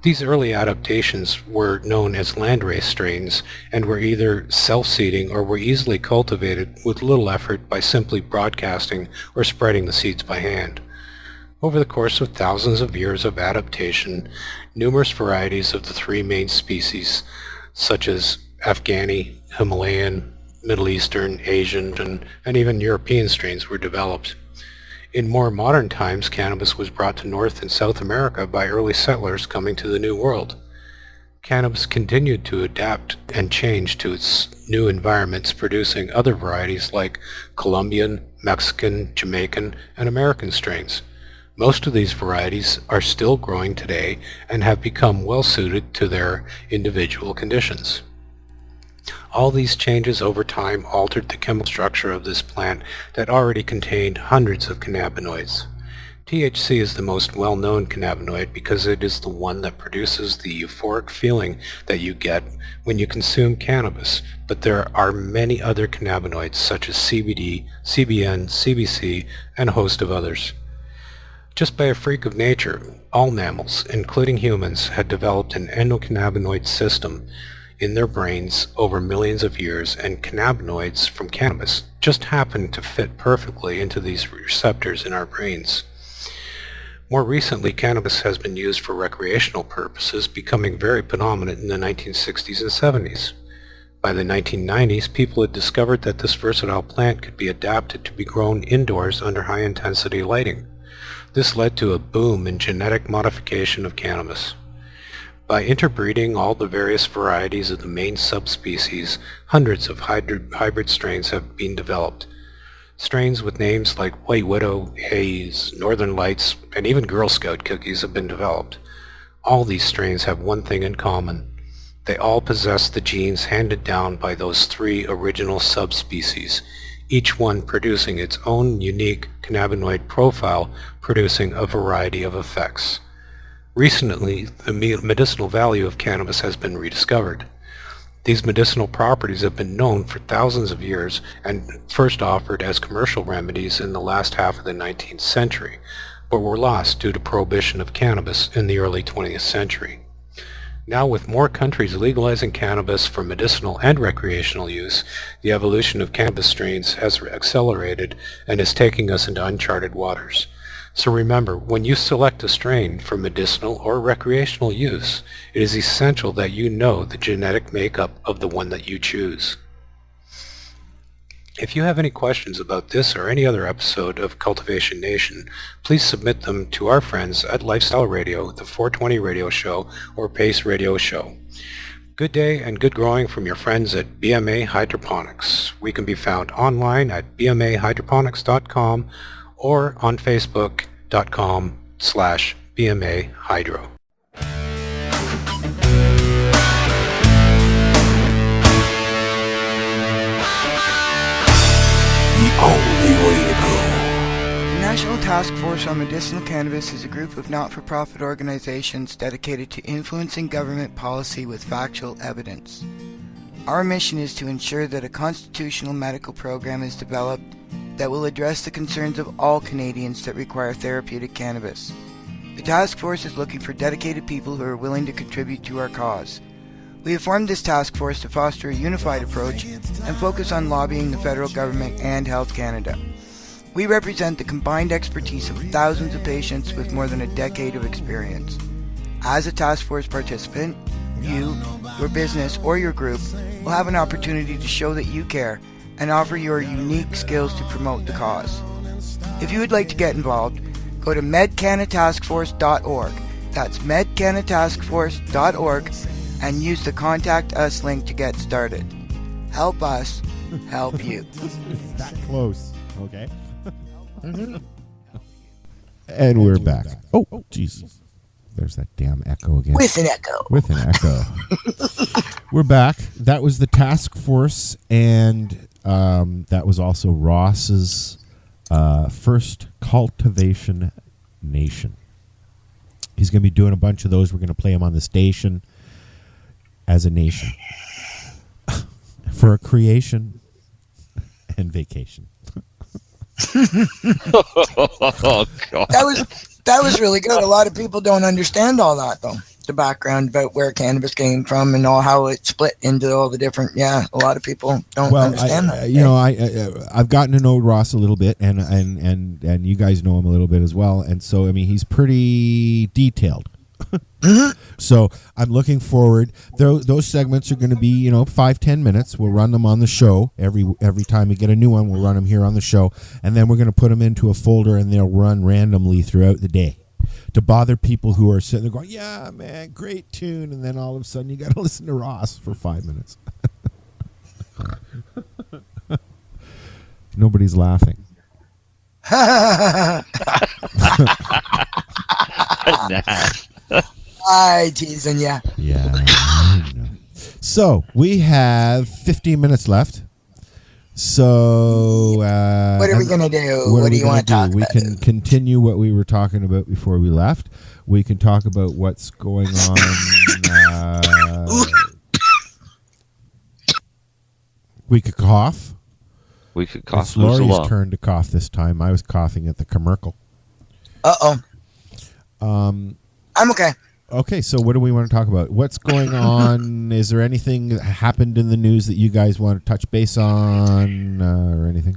These early adaptations were known as landrace strains and were either self-seeding or were easily cultivated with little effort by simply broadcasting or spreading the seeds by hand. Over the course of thousands of years of adaptation, numerous varieties of the three main species, such as Afghani, Himalayan, Middle Eastern, Asian, and even European strains were developed. In more modern times, cannabis was brought to North and South America by early settlers coming to the New World. Cannabis continued to adapt and change to its new environments, producing other varieties like Colombian, Mexican, Jamaican, and American strains. Most of these varieties are still growing today and have become well suited to their individual conditions. All these changes over time altered the chemical structure of this plant that already contained hundreds of cannabinoids. THC is the most well-known cannabinoid because it is the one that produces the euphoric feeling that you get when you consume cannabis, but there are many other cannabinoids such as CBD, CBN, CBC, and a host of others. Just by a freak of nature, all mammals, including humans, had developed an endocannabinoid system in their brains over millions of years, and cannabinoids from cannabis just happened to fit perfectly into these receptors in our brains. More recently, cannabis has been used for recreational purposes, becoming very predominant in the 1960s and 70s. By the 1990s, people had discovered that this versatile plant could be adapted to be grown indoors under high-intensity lighting. This led to a boom in genetic modification of cannabis. By interbreeding all the various varieties of the main subspecies, hundreds of hybrid strains have been developed. Strains with names like White Widow, Haze, Northern Lights, and even Girl Scout cookies have been developed. All these strains have one thing in common. They all possess the genes handed down by those three original subspecies, each one producing its own unique cannabinoid profile, producing a variety of effects. Recently, the medicinal value of cannabis has been rediscovered. These medicinal properties have been known for thousands of years and first offered as commercial remedies in the last half of the 19th century, but were lost due to prohibition of cannabis in the early 20th century. Now, with more countries legalizing cannabis for medicinal and recreational use, the evolution of cannabis strains has accelerated and is taking us into uncharted waters. So remember, when you select a strain for medicinal or recreational use, it is essential that you know the genetic makeup of the one that you choose. If you have any questions about this or any other episode of Cultivation Nation, please submit them to our friends at Lifestyle Radio, the 420 Radio Show, or Pace Radio Show. Good day and good growing from your friends at BMA Hydroponics. We can be found online at bmahydroponics.com or on facebook.com/BMAHydro. The only way to go. The National Task Force on Medicinal Cannabis is a group of not-for-profit organizations dedicated to influencing government policy with factual evidence. Our mission is to ensure that a constitutional medical program is developed that will address the concerns of all Canadians that require therapeutic cannabis. The task force is looking for dedicated people who are willing to contribute to our cause. We have formed this task force to foster a unified approach and focus on lobbying the federal government and Health Canada. We represent the combined expertise of thousands of patients with more than a decade of experience. As a task force participant, you, your business, or your group will have an opportunity to show that you care and offer your unique skills to promote the cause. If you would like to get involved, go to medcanataskforce.org. That's medcanataskforce.org and use the Contact Us link to get started. Help us help you. That close. Okay. And we're back. Oh, Jesus. There's that damn echo again. With an echo. With an echo. We're back. That was the task force, and that was also Ross's first Cultivation Nation. He's going to be doing a bunch of those. We're going to play them on the station as a nation for a creation and vacation. Oh, God. That was really good. A lot of people don't understand all that, though. The background about where cannabis came from and all how it split into all the different. Yeah, a lot of people don't understand that. I've gotten to know Ross a little bit, and you guys know him a little bit as well. And so, I mean, he's pretty detailed. So I'm looking forward. Those segments are going to be, 5-10 minutes. We'll run them on the show every time we get a new one. We'll run them here on the show, and then we're going to put them into a folder, and they'll run randomly throughout the day to bother people who are sitting there going, "Yeah, man, great tune," and then all of a sudden you got to listen to Ross for 5 minutes. Nobody's laughing. I teasing ya. Yeah. So we have 15 minutes left. So what are we gonna do? What do you want to talk about? We can continue what we were talking about before we left. We can talk about what's going on. We could cough. We could cough. It's Laurie's turn to cough this time. I was coughing at the commercial. Uh-oh. I'm okay. Okay, so what do we want to talk about? What's going on? Is there anything that happened in the news that you guys want to touch base on or anything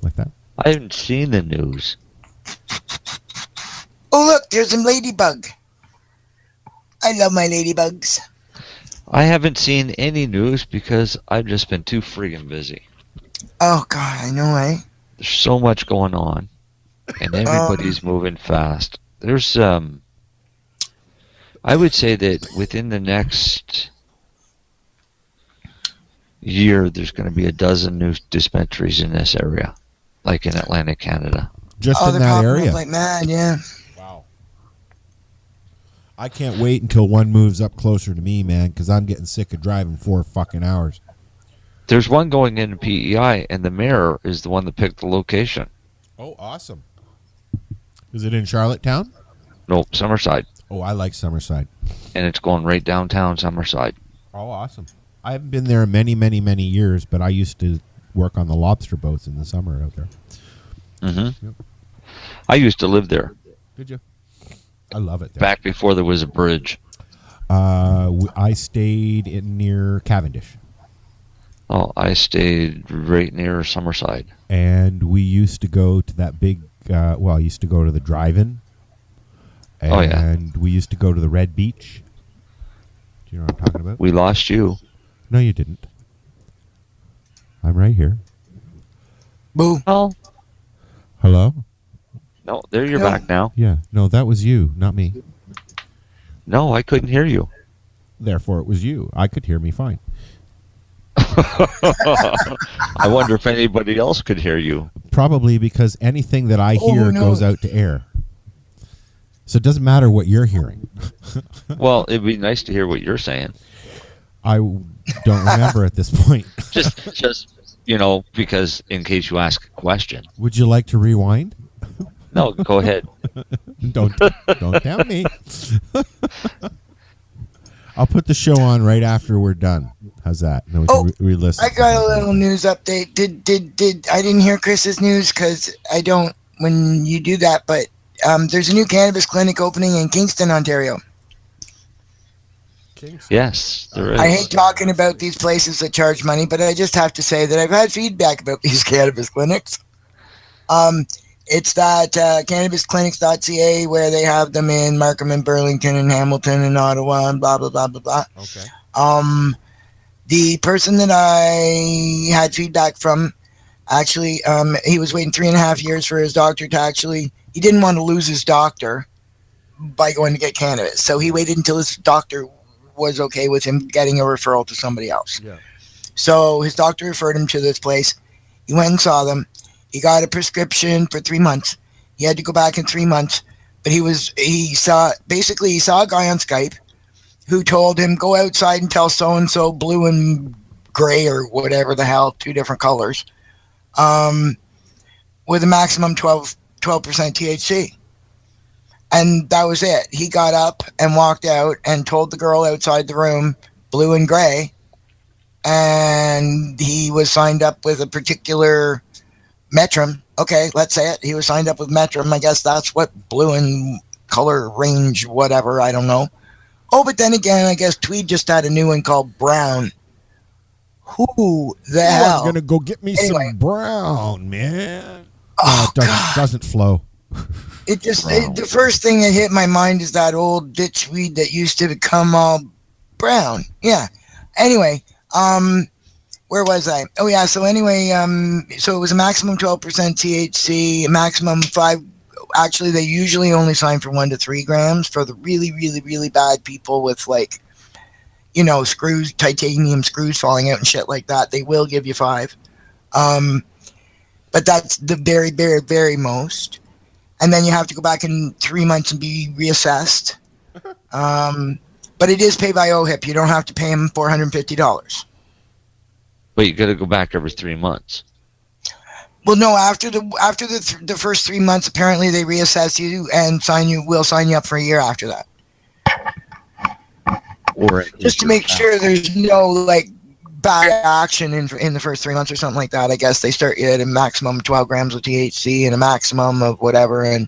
like that? I haven't seen the news. Oh, look, there's a ladybug. I love my ladybugs. I haven't seen any news because I've just been too friggin' busy. Oh, God, I know, eh? There's so much going on, and everybody's moving fast. There's, I would say that within the next year, there's going to be a dozen new dispensaries in this area, like in Atlantic Canada. Just in that area? Like mad, yeah. Wow. I can't wait until one moves up closer to me, man, because I'm getting sick of driving 4 fucking hours. There's one going into PEI, and the mayor is the one that picked the location. Oh, awesome. Is it in Charlottetown? No, Summerside. Oh, I like Summerside. And it's going right downtown Summerside. Oh, awesome. I haven't been there many, many, many years, but I used to work on the lobster boats in the summer out there. Mm-hmm. Yep. I used to live there. Did you? I love it there. Back before there was a bridge. I stayed near Cavendish. Oh, I stayed right near Summerside. And we used to go to that big, I used to go to the drive-in. And we used to go to the Red Beach. Do you know what I'm talking about? We lost you. No, you didn't. I'm right here. Boo. Oh. Hello? No, there you're back now. Yeah. No, that was you, not me. No, I couldn't hear you. Therefore, it was you. I could hear me fine. I wonder if anybody else could hear you. Probably because anything that I hear goes out to air. So it doesn't matter what you're hearing. Well, it'd be nice to hear what you're saying. I don't remember at this point. just because in case you ask a question. Would you like to rewind? No, go ahead. Don't tempt me. I'll put the show on right after we're done. How's that? No, we can re-listen. I got a little news update. Did I didn't hear Chris's news because I don't when you do that, but there's a new cannabis clinic opening in Kingston, Ontario. Yes, there is. I hate talking about these places that charge money, but I just have to say that I've had feedback about these cannabis clinics. It's that cannabisclinics.ca where they have them in Markham and Burlington and Hamilton and Ottawa and blah, blah, blah, blah, blah. Okay. The person that I had feedback from, actually, he was waiting 3.5 years for his doctor to actually, he didn't want to lose his doctor by going to get cannabis. So he waited until his doctor was okay with him getting a referral to somebody else. Yeah. So his doctor referred him to this place. He went and saw them. He got a prescription for 3 months. He had to go back in 3 months, but he saw a guy on Skype who told him, go outside and tell so-and-so blue and gray or whatever the hell, 2 different colors, with a maximum 12% THC. And that was it. He got up and walked out and told the girl outside the room, blue and gray, and he was signed up with a particular Metrum. Okay, let's say it. He was signed up with Metrum. I guess that's what blue and color range, whatever. I don't know. Oh, but then again, I guess Tweed just had a new one called Brown. Who the hell? I'm going to go get me some Brown, man. It doesn't flow. The first thing that hit my mind is that old ditch weed that used to become all brown. Yeah. Anyway, where was I? Oh yeah. So anyway, so it was a maximum 12% THC, a maximum 5. Actually, they usually only sign for 1 to 3 grams for the really, really, really bad people with screws, titanium screws falling out and shit like that. They will give you 5. But that's the very, very, very most. And then you have to go back in 3 months and be reassessed. But it is pay by OHIP. You don't have to pay them $450. But you got to go back every 3 months. Well, no. After the first 3 months, apparently they reassess you and will sign you up for a year after that. Or just to make sure there's no bad action in the first 3 months or something like that. I guess they start you at a maximum of 12 grams of THC and a maximum of whatever. And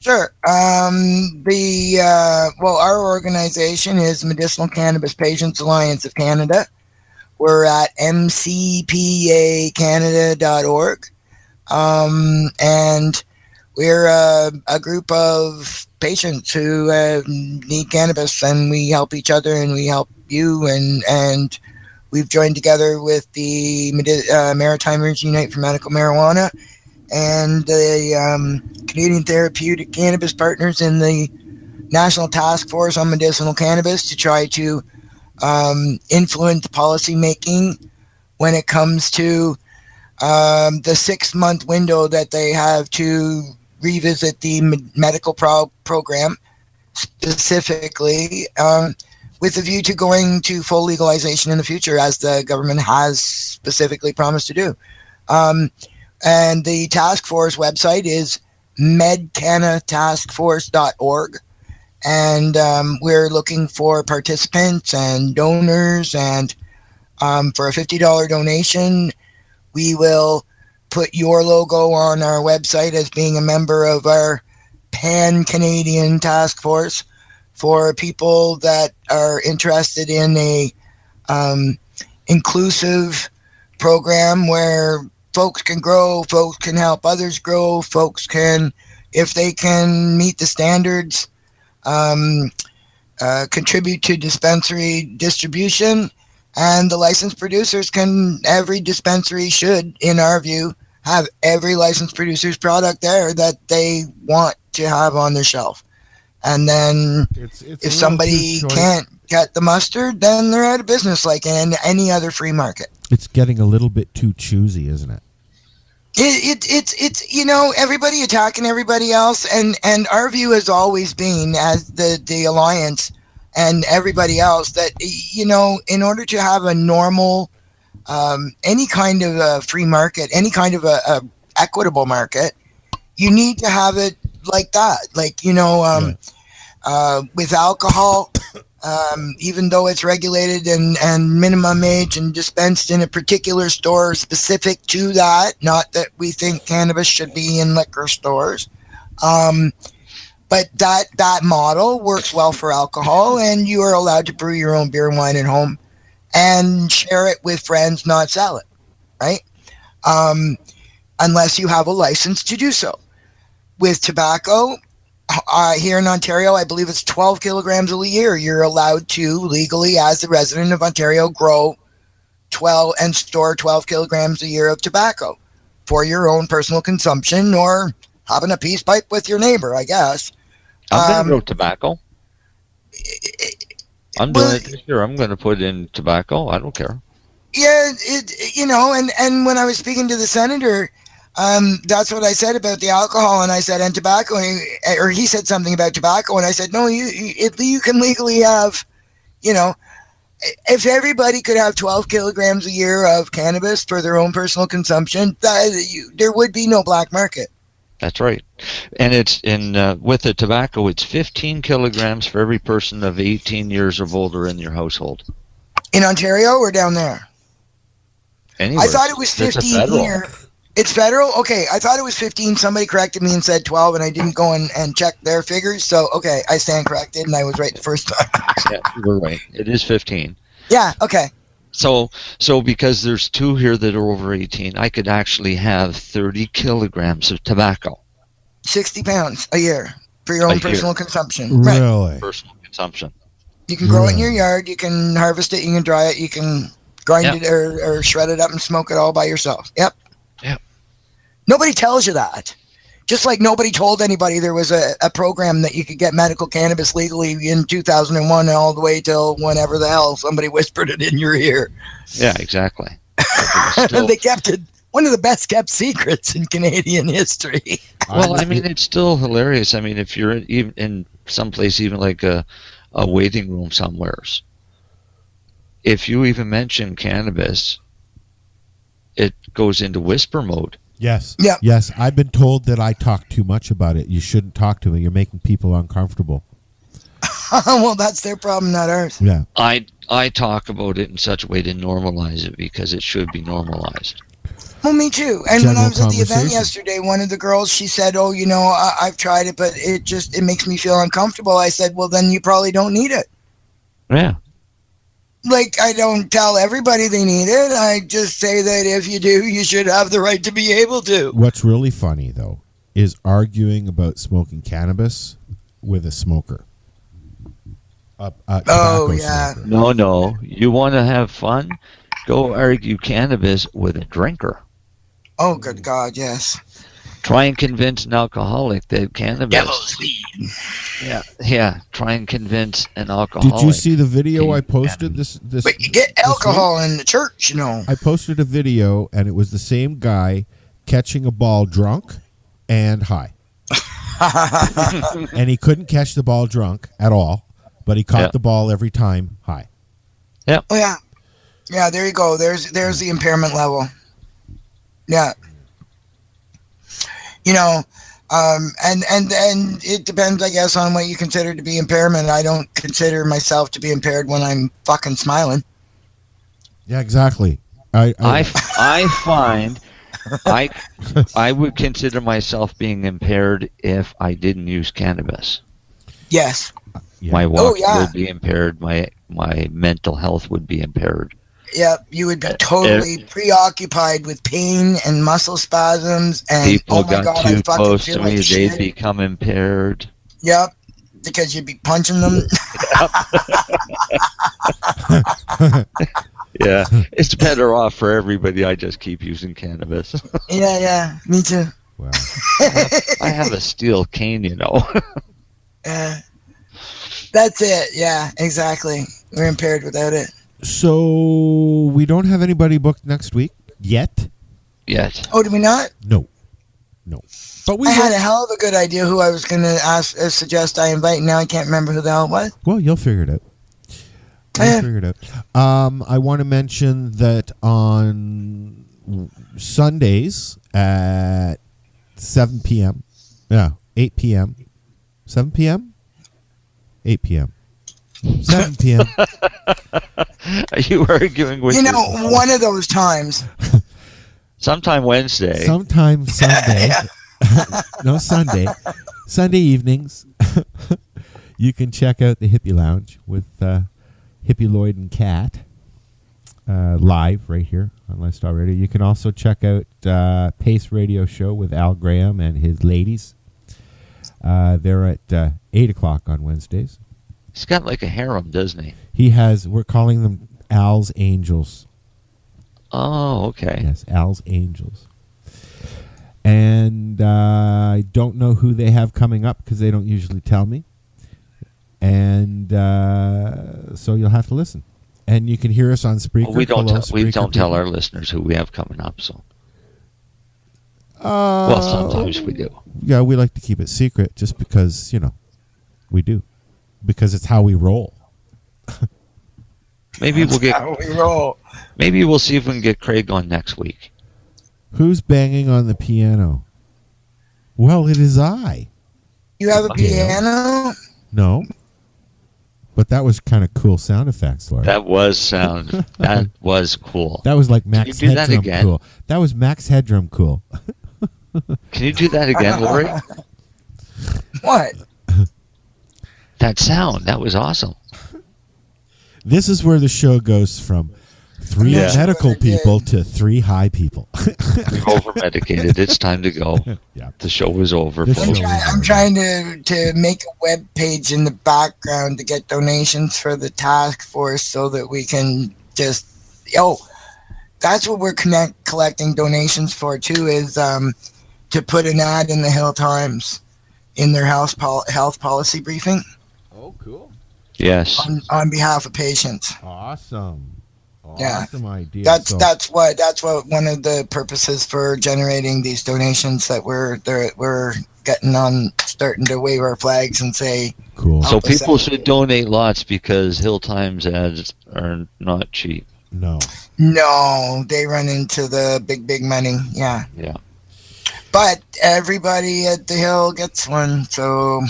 Sure. Our organization is Medicinal Cannabis Patients Alliance of Canada. We're at mcpacanada.org. And we're a group of patients who need cannabis, and we help each other and we help you. And we've joined together with the Maritimers Unite for Medical Marijuana and the Canadian Therapeutic Cannabis Partners in the National Task Force on Medicinal Cannabis to try to influence policy making when it comes to the 6-month window that they have to revisit the medical program, specifically with a view to going to full legalization in the future, as the government has specifically promised to do. And the task force website is medcanataskforce.org. And we're looking for participants and donors. And for a $50 donation, we will put your logo on our website as being a member of our pan-Canadian task force for people that are interested in a inclusive program where folks can grow, folks can help others grow, folks can, if they can meet the standards, contribute to dispensary distribution. And the licensed producers every dispensary should, in our view, have every licensed producer's product there that they want to have on their shelf. And then if somebody can't get the mustard, then they're out of business like in any other free market. It's getting a little bit too choosy, isn't it? It's everybody attacking everybody else, and our view has always been, as the Alliance and everybody else, that in order to have a normal any kind of a free market, any kind of a equitable market, you need to have it like that, with alcohol. Even though it's regulated and minimum age and dispensed in a particular store specific to that, not that we think cannabis should be in liquor stores. But that model works well for alcohol, and you are allowed to brew your own beer and wine at home and share it with friends, not sell it, right? Unless you have a license to do so. With tobacco, here in Ontario, I believe it's 12 kilograms a year. You're allowed to legally, as a resident of Ontario, grow 12 and store 12 kilograms a year of tobacco for your own personal consumption, or having a peace pipe with your neighbor, I guess. I'm going to grow tobacco. I'm doing it this year. I'm going to put in tobacco. I don't care. Yeah, and when I was speaking to the senator, that's what I said about the alcohol, and I said, and tobacco, or he said something about tobacco, and I said, no, you can legally have, if everybody could have 12 kilograms a year of cannabis for their own personal consumption, there would be no black market. That's right. And it's with the tobacco, it's 15 kilograms for every person of 18 years or older in your household. In Ontario or down there? Anywhere. I thought it was 15 here. It's federal? Okay, I thought it was 15. Somebody corrected me and said 12, and I didn't go and check their figures. So, okay, I stand corrected, and I was right the first time. Yeah, you were right. It is 15. Yeah, okay. So because there's 2 here that are over 18, I could actually have 30 kilograms of tobacco. 60 pounds a year for your own personal consumption. Really? Right. Personal consumption. You can grow it in your yard. You can harvest it. You can dry it. You can grind it or shred it up and smoke it all by yourself. Yep. Yep. Nobody tells you that. Just like nobody told anybody there was a program that you could get medical cannabis legally in 2001 all the way till whenever the hell somebody whispered it in your ear. Yeah, exactly. They kept it one of the best kept secrets in Canadian history. Well, I mean, it's still hilarious. I mean, if you're even in some place, even like a waiting room somewheres, if you even mention cannabis, it goes into whisper mode. Yes. Yeah. Yes. I've been told that I talk too much about it. You shouldn't talk to me. You're making people uncomfortable. Well, that's their problem, not ours. Yeah. I talk about it in such a way to normalize it because it should be normalized. Well, me too. And when I was at the event conversation. yesterday, one of the girls, she said, "Oh, I've tried it, but it makes me feel uncomfortable." I said, "Well, then you probably don't need it." Yeah. Like, I don't tell everybody they need it. I just say that if you do, you should have the right to be able to. What's really funny, though, is arguing about smoking cannabis with a smoker. A tobacco smoker. No. You want to have fun? Go argue cannabis with a drinker. Oh, good God, yes. Try and convince an alcoholic that cannabis. Devil's weed. Yeah. Try and convince an alcoholic. Did you see the video I posted? This But you get alcohol in the church, I posted a video, and it was the same guy catching a ball drunk and high. And he couldn't catch the ball drunk at all, but he caught the ball every time high. Yeah. Oh, yeah. Yeah, there you go. There's the impairment level. Yeah. And it depends, I guess, on what you consider to be impairment. I don't consider myself to be impaired when I'm fucking smiling. Yeah, exactly. I find I would consider myself being impaired if I didn't use cannabis. Yes. My walk would be impaired. My mental health would be impaired. Yep, you would be totally preoccupied with pain and muscle spasms, and people oh my got God, too I fucking close feel to like me, they'd shit. become impaired. Yep, because you'd be punching them. Yeah, it's better off for everybody. I just keep using cannabis. Yeah, me too. Wow. I have a steel cane, That's it. Yeah, exactly. We're impaired without it. So we don't have anybody booked next week yet. Oh, did we not? No. But I had a hell of a good idea who I was going to suggest I invite. Now I can't remember who the hell it was. Well, you'll figure it out. I want to mention that on Sundays at 7 p.m. Yeah, 8 p.m. 7 p.m. 8 p.m. 7 p.m. Are you arguing with one of those times. Sometime Wednesday. Sometime Sunday. No, Sunday. Sunday evenings. You can check out the Hippie Lounge with Hippie Lloyd and Kat live right here on Lifestyle Radio. You can also check out Pace Radio Show with Al Graham and his ladies. They're at 8 o'clock on Wednesdays. He's got like a harem, doesn't he? He has, we're calling them Al's Angels. Oh, okay. Yes, Al's Angels. And I don't know who they have coming up because they don't usually tell me. And so you'll have to listen. And you can hear us on Spreaker. Well, we don't tell our listeners who we have coming up. So, well, sometimes we do. Yeah, we like to keep it secret just because, we do. Because it's how we roll. Maybe we'll get. How we roll. Maybe we'll see if we can get Craig on next week. Who's banging on the piano? Well, it is I. You have a piano? No. But that was kind of cool sound effects, Laura. That was cool. That was like Max Can you do that Headroom again? cool. That was Max Headroom cool. Can you do that again, Laurie? What? That sound. That was awesome. This is where the show goes from 3 medical people to 3 high people. We've over-medicated. It's time to go. Yeah. The show is over. I'm trying to make a web page in the background to get donations for the task force so that we can just... that's what we're collecting donations for, too, is to put an ad in the Hill Times in their health policy briefing. Oh, cool. Yes. On behalf of patients. Awesome. Yeah. Awesome idea. That's what one of the purposes for generating these donations that we're getting on, starting to wave our flags and say. Cool. So people should donate lots because Hill Times ads are not cheap. No, they run into the big money. Yeah. But everybody at the Hill gets one, so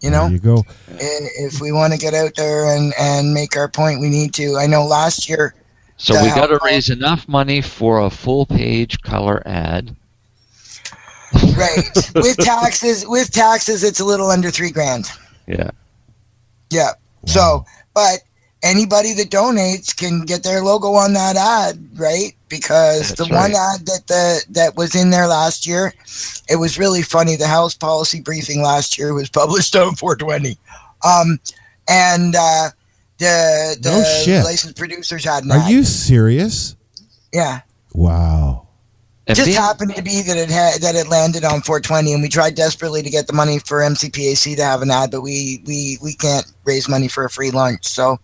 There you go. If we want to get out there and make our point, we need to. I know last year So we got to raise enough money for a full-page color ad. Right. With taxes, it's a little under $3,000. Yeah. Yeah. Wow. So, but anybody that donates can get their logo on that ad, right? Because that's one ad that was in there last year, it was really funny. The House policy briefing last year was published on 420. The licensed producers had an ad. Are you serious? Yeah. Wow. It just happened to be that it landed on 420, and we tried desperately to get the money for MCPAC to have an ad, but we can't raise money for a free lunch. So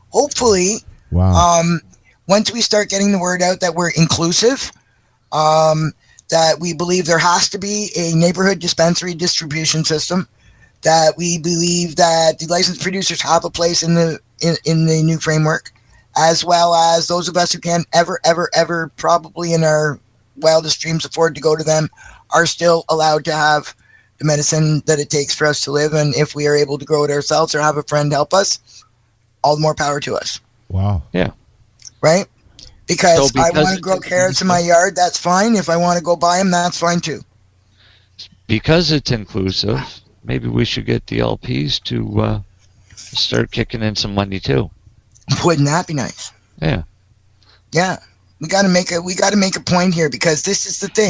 hopefully, once we start getting the word out that we're inclusive, that we believe there has to be a neighborhood dispensary distribution system, that we believe that the licensed producers have a place in the new framework, as well as those of us who can't ever probably in our wildest dreams afford to go to them, are still allowed to have the medicine that it takes for us to live. And if we are able to grow it ourselves or have a friend help us, all the more power to us. Wow. Yeah. Right? Because I want to grow carrots in my yard, that's fine. If I want to go buy them, that's fine too. Because it's inclusive, maybe we should get the LPs to start kicking in some money too. Wouldn't that be nice? Yeah. Yeah. We got to make a point here, because this is the thing.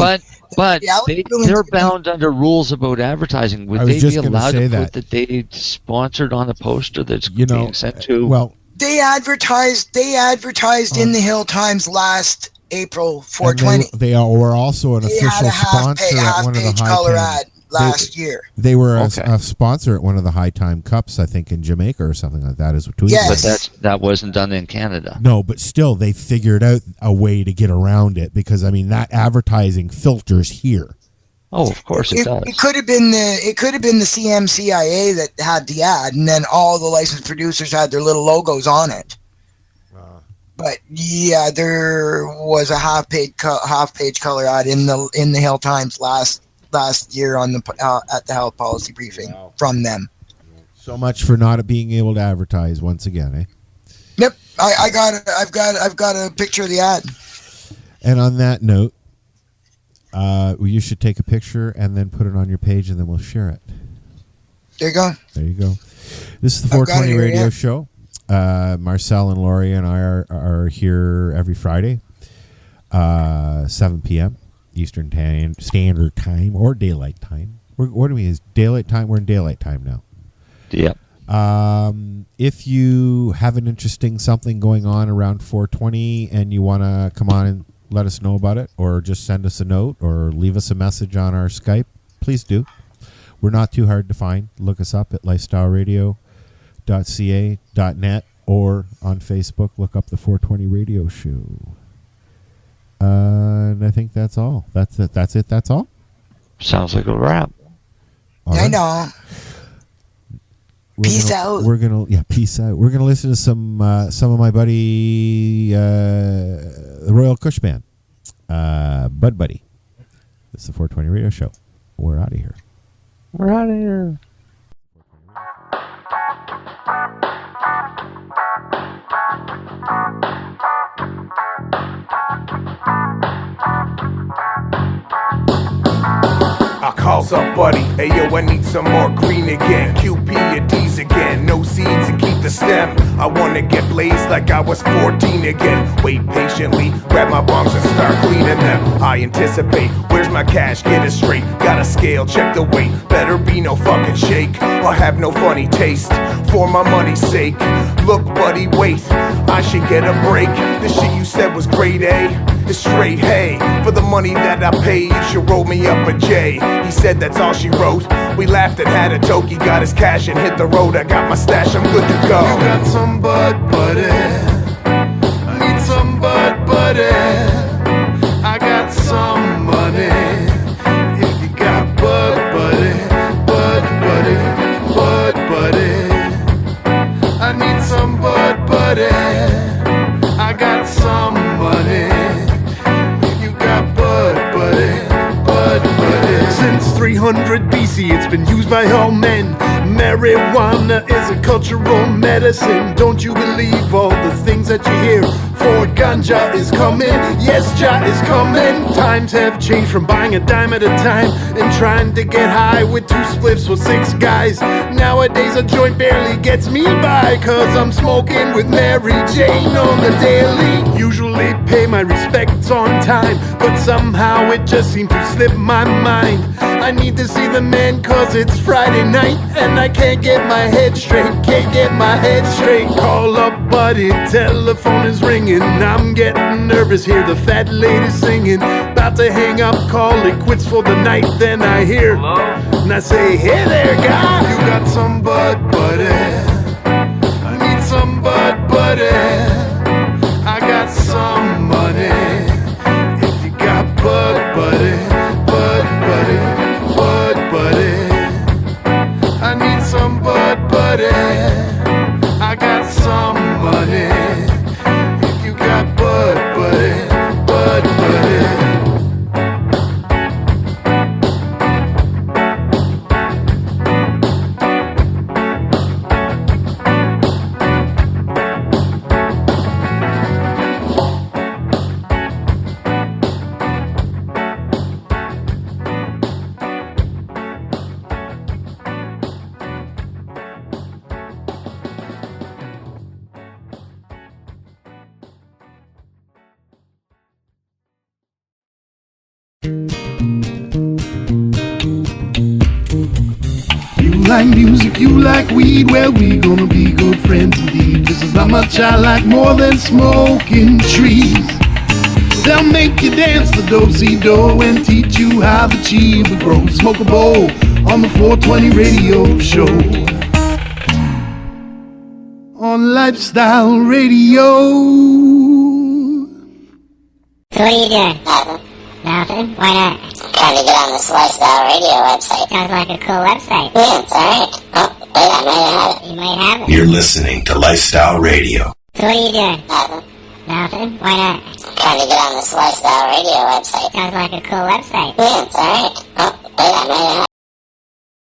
But they're bound under rules about advertising. Would they be allowed to put that they sponsored on a poster that's being sent to? Well, they advertised in the Hill Times last April 420. They were also an official sponsor at one of the color ad last year. They were a sponsor at one of the High Time Cups, I think, in Jamaica or something like that. Yes. But that wasn't done in Canada. No, but still, they figured out a way to get around it, because I mean that advertising filters here. Oh, of course it does. It could have been the CMCIA that had the ad, and then all the licensed producers had their little logos on it. But yeah, there was a half-page color ad in the Hill Times last year on at the health policy briefing from them. So much for not being able to advertise once again, eh? Yep, I've got a picture of the ad. And on that note, you should take a picture and then put it on your page, and then we'll share it. There you go. There you go. This is the 420 Radio Show. Marcel and Laurie and I are here every Friday, 7 p.m. Eastern Standard Time or Daylight Time. What do we use? Daylight Time? We're in Daylight Time now. Yep. If you have an interesting something going on around 420 and you want to come on and let us know about it, or just send us a note or leave us a message on our Skype, please do. We're not too hard to find. Look us up at lifestyleradio.ca.net or on Facebook. Look up the 420 Radio Show. And I think that's all. That's it. That's all. Sounds like a wrap. Right. I know. Peace out. Peace out. We're gonna listen to some of my buddy, the Royal Kush Band, Bud Buddy. This is the 420 Radio Show. We're out of here. We're out of here. I calls up buddy, ayo, I need some more green again. QP and D's again, no seeds and keep the stem. I wanna get blazed like I was 14 again. Wait patiently, grab my bongs and start cleaning them. I anticipate, where's my cash, get it straight. Got a scale, check the weight, better be no fucking shake. Or have no funny taste, for my money's sake. Look buddy, wait, I should get a break. The shit you said was great, eh? It's straight hay. For the money that I pay, you should roll me up a J. He said that's all she wrote. We laughed and had a toke. He got his cash and hit the road. I got my stash, I'm good to go. You got some Bud Buddy. I need some Bud Buddy. I got some money. If you got Bud Buddy, Bud Buddy, Bud Buddy. I need some Bud Buddy. I got some money. Since 300 BC, it's been used by all men. Marijuana is a cultural medicine. Don't you believe all the things that you hear? For ganja is coming, yes, Jah is coming. Times have changed from buying a dime at a time and trying to get high with 2 spliffs with 6 guys. Nowadays a joint barely gets me by, cause I'm smoking with Mary Jane on the daily. Usually pay my respects on time, but somehow it just seems to slip my mind. I need to see the man cause it's Friday night and I can't get my head straight, can't get my head straight. Call up buddy, telephone is ringing, I'm getting nervous, hear the fat lady singing. About to hang up, call it quits for the night, then I hear, hello? And I say, hey there guy, you got some bud buddy, I need some bud buddy, I got some money, if you got bud buddy, bud buddy, bud buddy, I need some bud buddy, I got some money, if you got bud buddy, bud buddy. Like music, you like weed, well we gonna be good friends indeed. This is how much I like more than smoking trees. They'll make you dance the do-si-do and teach you how the chiva grows. Smoke a bowl on the 420 radio show. On Lifestyle Radio. So what are you doing? Nothing. Why not? Trying to get on this Lifestyle Radio website. Sounds like a cool website. Yeah, it's alright. Oh, wait, I might have it. You might have it. You're listening to Lifestyle Radio. So what are you doing? Nothing. Nothing. Why not? Trying to get on this Lifestyle Radio website. Sounds like a cool website. Yeah, it's alright. Oh, wait, I might have it.